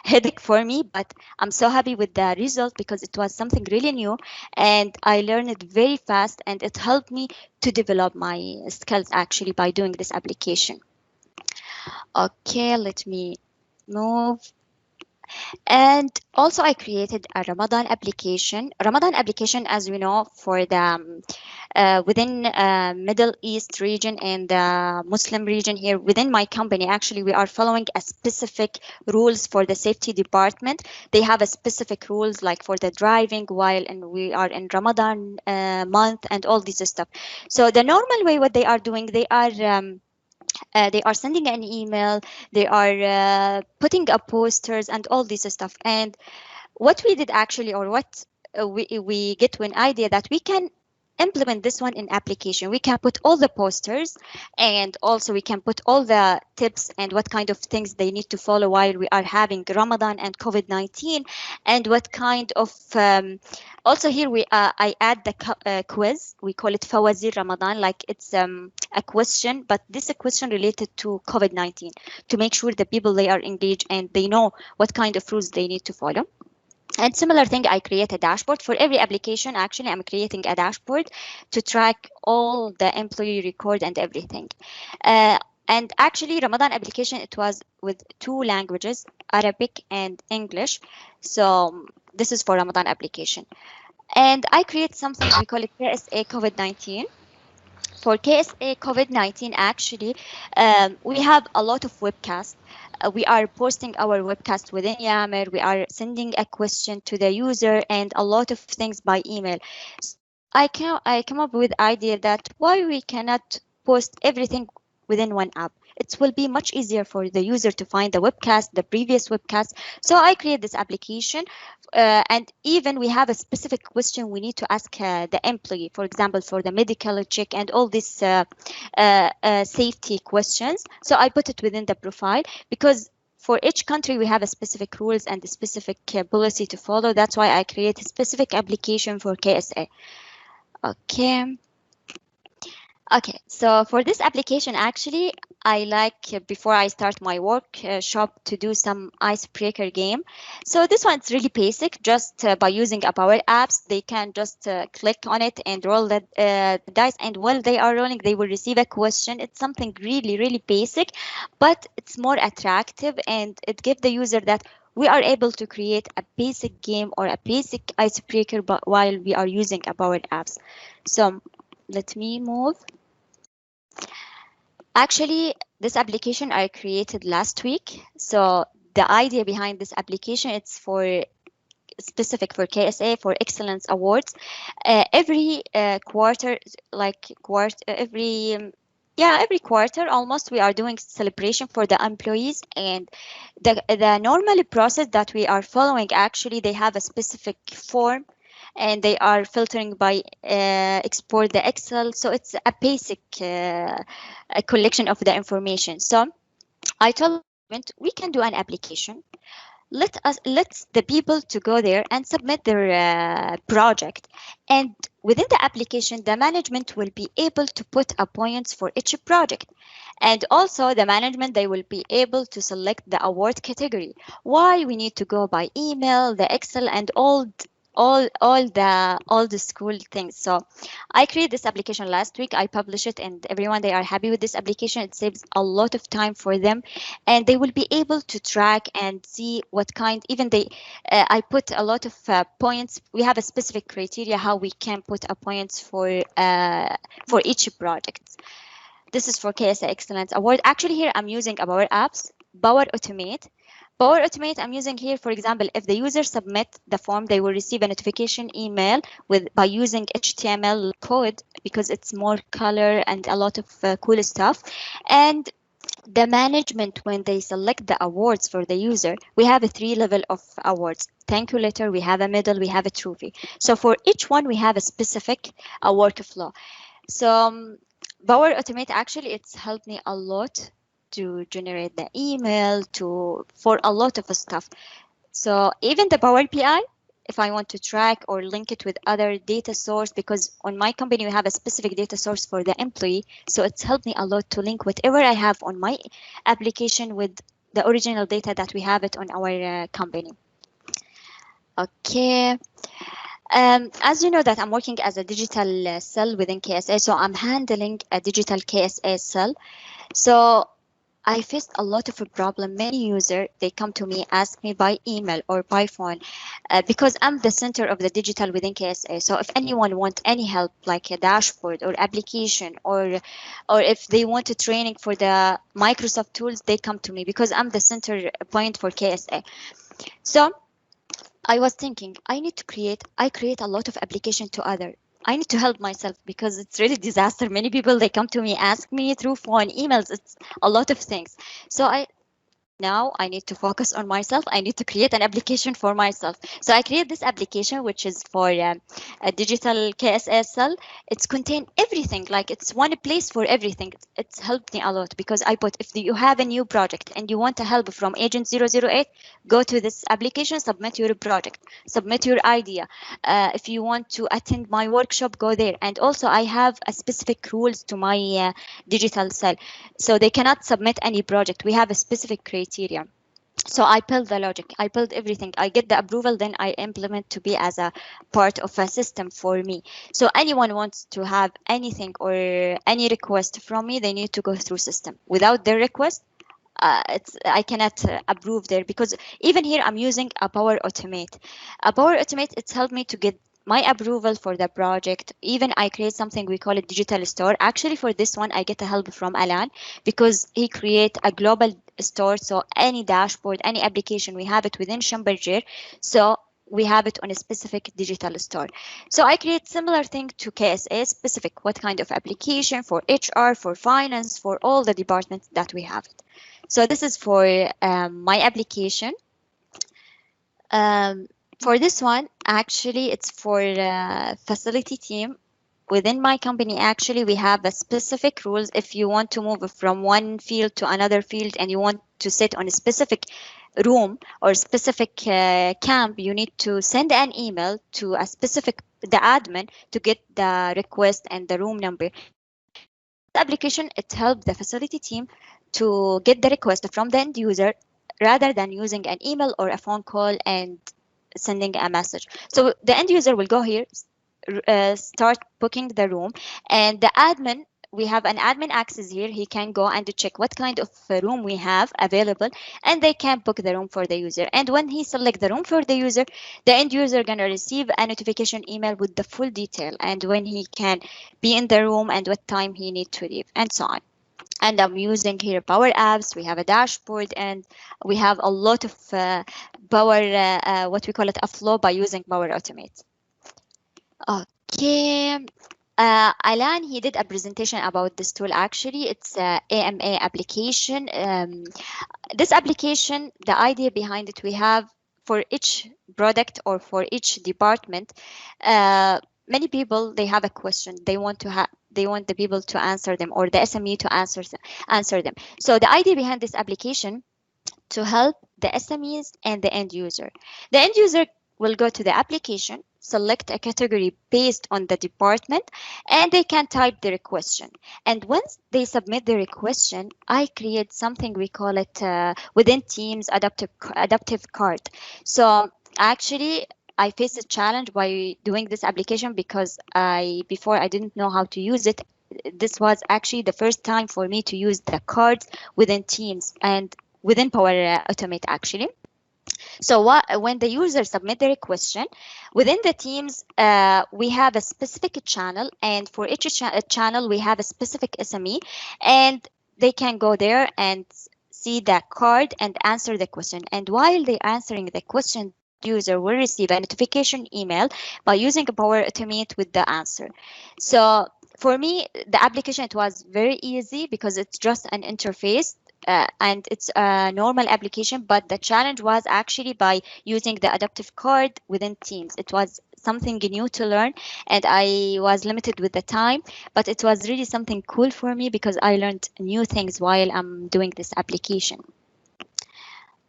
headache for me, but I'm so happy with the result, because it was something really new and I learned it very fast, and it helped me to develop my skills actually by doing this application. Okay, let me move. And also I created a Ramadan application. Ramadan application, as we know, for the within Middle East region and the Muslim region here within my company, actually we are following a specific rules for the safety department. They have a specific rules like for the driving while and we are in Ramadan month and all this stuff. So the normal way what they are doing, they are sending an email, they are putting up posters and all this stuff. And what we did actually, or what we get to an idea that we can implement this one in application. We can put all the posters, and also we can put all the tips and what kind of things they need to follow while we are having Ramadan and COVID-19, and what kind of also here we I add the quiz. We call it Fawazir Ramadan, like it's a question, but this is a question related to COVID-19 to make sure the people they are engaged and they know what kind of rules they need to follow. And similar thing, I create a dashboard for every application. Actually, I'm creating a dashboard to track all the employee record and everything. Uh, and actually, Ramadan application, it was with two languages, Arabic and English. So this is for Ramadan application. And I create something, we call it KSA COVID-19. For KSA COVID-19, actually, we have a lot of webcasts. We are posting our webcast within Yammer. We are sending a question to the user and a lot of things by email. So I come up with idea that why we cannot post everything within one app. It will be much easier for the user to find the webcast, the previous webcast. So I create this application, and even we have a specific question we need to ask the employee, for example, for the medical check and all these safety questions. So I put it within the profile because for each country we have a specific rules and a specific policy to follow. That's why I create a specific application for KSA. Okay. Okay, so for this application, actually, I like before I start my workshop to do some icebreaker game. So this one's really basic. Just by using a Power Apps, they can just click on it and roll the dice. And while they are rolling, they will receive a question. It's something really, really basic, but it's more attractive and it gives the user that we are able to create a basic game or a basic icebreaker but while we are using a Power Apps. So let me move. Actually, this application I created last week. So the idea behind this application, it's for specific for KSA for Excellence Awards. Every quarter, like every quarter almost, we are doing celebration for the employees, and the normal process that we are following, actually they have a specific form and they are filtering by export the Excel. So it's a basic a collection of the information. So I told management we can do an application. Let the people to go there and submit their project, and within the application the management will be able to put a points for each project, and also the management they will be able to select the award category. Why we need to go by email, the Excel, and all the school things. So I created this application last week. I published it and everyone they are happy with this application. It saves a lot of time for them and they will be able to track and see what kind, even they I put a lot of points. We have a specific criteria how we can put a points for each project. This is for KSA Excellence Award. Actually here I'm using Power Apps, Power Automate. Power Automate I'm using here, for example, if the user submit the form, they will receive a notification email by using HTML code because it's more color and a lot of cool stuff. And the management, when they select the awards for the user, we have a 3 level of awards. Thank you letter, we have a middle, we have a trophy. So for each one, we have a specific workflow. So Power Automate, actually, it's helped me a lot to generate the email for a lot of stuff. So even the Power BI, if I want to track or link it with other data source, because on my company we have a specific data source for the employee, so it's helped me a lot to link whatever I have on my application with the original data that we have it on our company. Okay. As you know that I'm working as a digital cell within KSA, so I'm handling a digital KSA cell. So I faced a lot of a problem. Many users, they come to me, ask me by email or by phone, because I'm the center of the digital within KSA. So if anyone want any help, like a dashboard or application, or if they want a training for the Microsoft tools, they come to me because I'm the center point for KSA. So I was thinking, I create a lot of application to other. I need to help myself because it's really disaster. Many people, they come to me, ask me through phone, emails. It's a lot of things. So now I need to focus on myself. I need to create an application for myself. So I create this application, which is for a digital KSSL. It's contain everything. Like it's one place for everything. It's helped me a lot because I put, if you have a new project and you want a help from agent 008, go to this application, submit your project, submit your idea. If you want to attend my workshop, go there. And also I have a specific rules to my digital cell. So they cannot submit any project. We have a specific criteria. So I build the logic, I build everything, I get the approval, then I implement to be as a part of a system for me. So anyone wants to have anything or any request from me, they need to go through system. Without their request, I cannot approve there, because even here I'm using a Power Automate. A Power Automate, it's helped me to get my approval for the project. Even I create something we call it digital store. Actually, for this one, I get a help from Alan because he create a global store. So any dashboard, any application, we have it within Schlumberger. So we have it on a specific digital store. So I create similar thing to KSA, specific what kind of application for HR, for finance, for all the departments that we have it. So this is for my application. For this one, actually, it's for facility team. Within my company, actually, we have a specific rules. If you want to move from one field to another field and you want to sit on a specific room or specific camp, you need to send an email to a specific, the admin, to get the request and the room number. So this application, it helps the facility team to get the request from the end user rather than using an email or a phone call and sending a message. So the end user will go here, start booking the room, and the admin, we have an admin access here. He can go and check what kind of room we have available, and they can book the room for the user. And when he select the room for the user, the end user gonna receive a notification email with the full detail and when he can be in the room and what time he need to leave and so on. And I'm using here Power Apps. We have a dashboard, and we have a lot of Power, what we call it, a flow by using Power Automate. Okay. Alan, he did a presentation about this tool. Actually, it's a AMA application. This application, the idea behind it, we have for each product or for each department. Many people, they have a question. They want the people to answer them, or the SME to answer them. So the idea behind this application, to help the SMEs and the end user. The end user will go to the application, select a category based on the department, and they can type their question. And once they submit their question, I create something, we call it within Teams adaptive card. So actually, I faced a challenge by doing this application because before I didn't know how to use it. This was actually the first time for me to use the cards within Teams and within Power Automate actually. So when the user submit their question, within the Teams, we have a specific channel, and for each channel, we have a specific SME, and they can go there and see the card and answer the question. And while they're answering the question, the end user will receive a notification email by using Power Automate with the answer. So for me, the application, it was very easy because it's just an interface. And it's a normal application, but the challenge was actually by using the adaptive card within Teams. It was something new to learn, and I was limited with the time, but it was really something cool for me because I learned new things while I'm doing this application.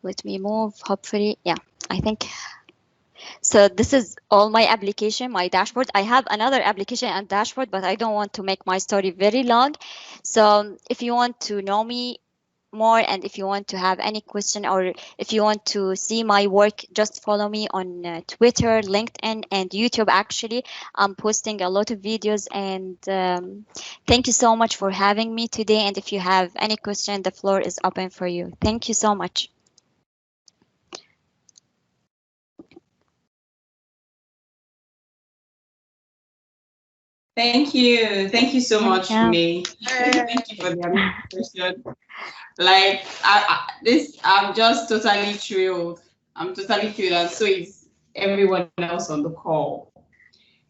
Let me move, hopefully. Yeah, I think. So this is all my application, my dashboard. I have another application and dashboard, but I don't want to make my story very long. So if you want to know me more, and if you want to have any question, or if you want to see my work, just follow me on Twitter, LinkedIn, and YouTube. Actually, I'm posting a lot of videos, and thank you so much for having me today. And if you have any question, the floor is open for you. Thank you so much. Thank you so much, Welcome. May. Thank you for the amazing question. Like this, I'm just totally thrilled. I'm totally thrilled, and so is everyone else on the call.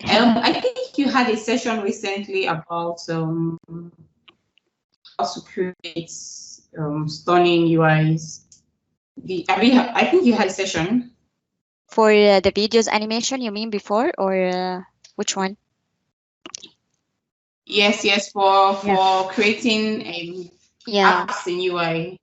I think you had a session recently about how to create stunning UIs. I think you had a session. For the videos animation, you mean before, or which one? Yes, for creating Yeah. apps in UI.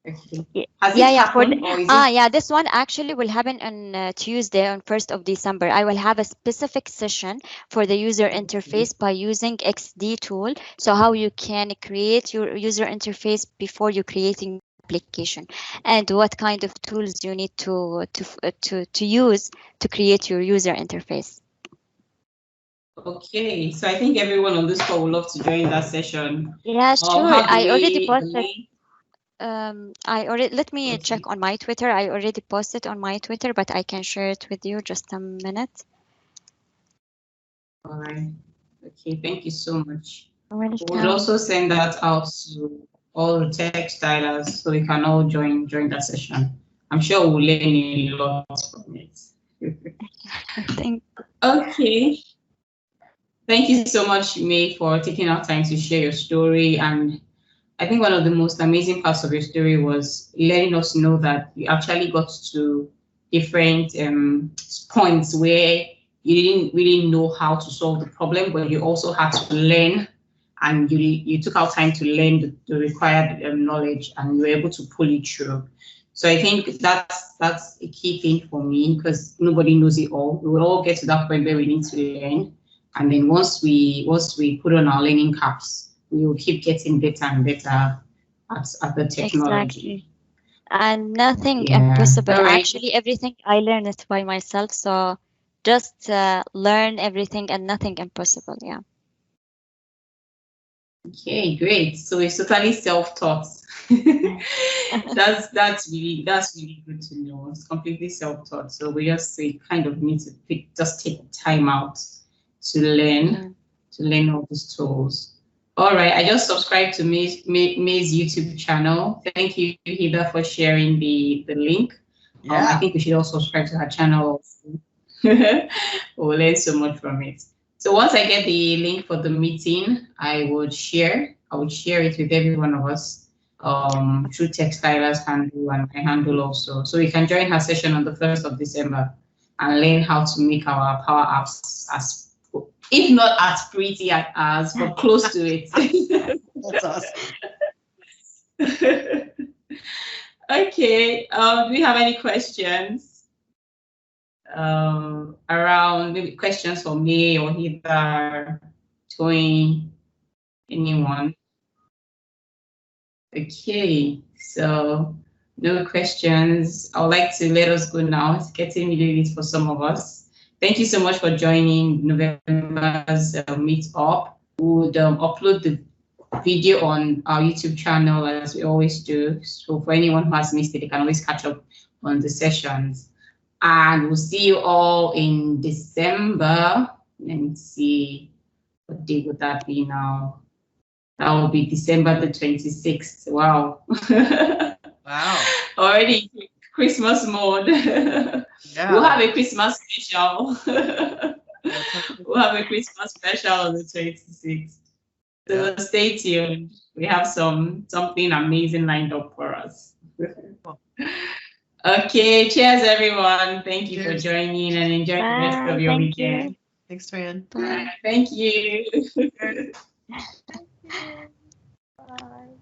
Okay. Ye- Has it Yeah. For happened or is it? yeah, this one actually will happen on Tuesday, on 1st of December. I will have a specific session for the user interface by using XD tool. So how you can create your user interface before you creating the application, and what kind of tools you need to use to create your user interface. Okay, so I think everyone on this call would love to join that session. Yeah, sure. How do I already we the posted. link? Let me check Okay, on my Twitter. I already posted on my Twitter, but I can share it with you. Just a minute. all right. Okay, thank you so much. We would Welcome. also send that out to all the tech stylers so we can all join that session. I'm sure we'll learn a lot from it. Thank. Okay. Thank you so much, May, for taking our time to share your story. And I think one of the most amazing parts of your story was letting us know that you actually got to different points where you didn't really know how to solve the problem, but you also had to learn, and you took out time to learn the required knowledge, and you were able to pull it through. So I think that's a key thing for me, because nobody knows it all. We will all get to that point where we need to learn, and then once we put on our learning caps, we will keep getting better and better at the Exactly. technology. And nothing Yeah. impossible. All right. Actually, everything I learned it by myself. So just learn everything, and nothing impossible. Yeah. Okay, great. So it's totally self-taught. That's really good to know. It's completely self-taught. So we kind of need to just take time out to Yeah. learn all these tools. All right, I just subscribed to May's YouTube channel. Thank you, Hida, for sharing the link. I Yeah. think we should all subscribe to her channel. We'll learn so much from it. So once I get the link for the meeting, I would share it with every one of us through TechStylers handle and my handle also. So we can join her session on the 1st of December and learn how to make our Power Apps as, if not as pretty as, but close to it. That's awesome. Okay. Do we have any questions around, maybe questions for me or Heather, Toyin, anyone? Okay, so no questions. I would like to let us go now. It's getting really late for some of us. Thank you so much for joining November's Meetup. We would upload the video on our YouTube channel as we always do. So for anyone who has missed it, they can always catch up on the sessions. And we'll see you all in December. Let me see, what day would that be now? That will be December the 26th. Wow. Wow. Already Christmas mode. Yeah. We'll have a Christmas special. That's We'll have a Christmas special on the 26th. So stay tuned. We have something amazing lined up for us. Okay, cheers everyone. Thank you for Cheers. joining, and enjoy the rest Bye. of your Thank you. weekend. Thanks, Fran. Bye. Thank you. Bye.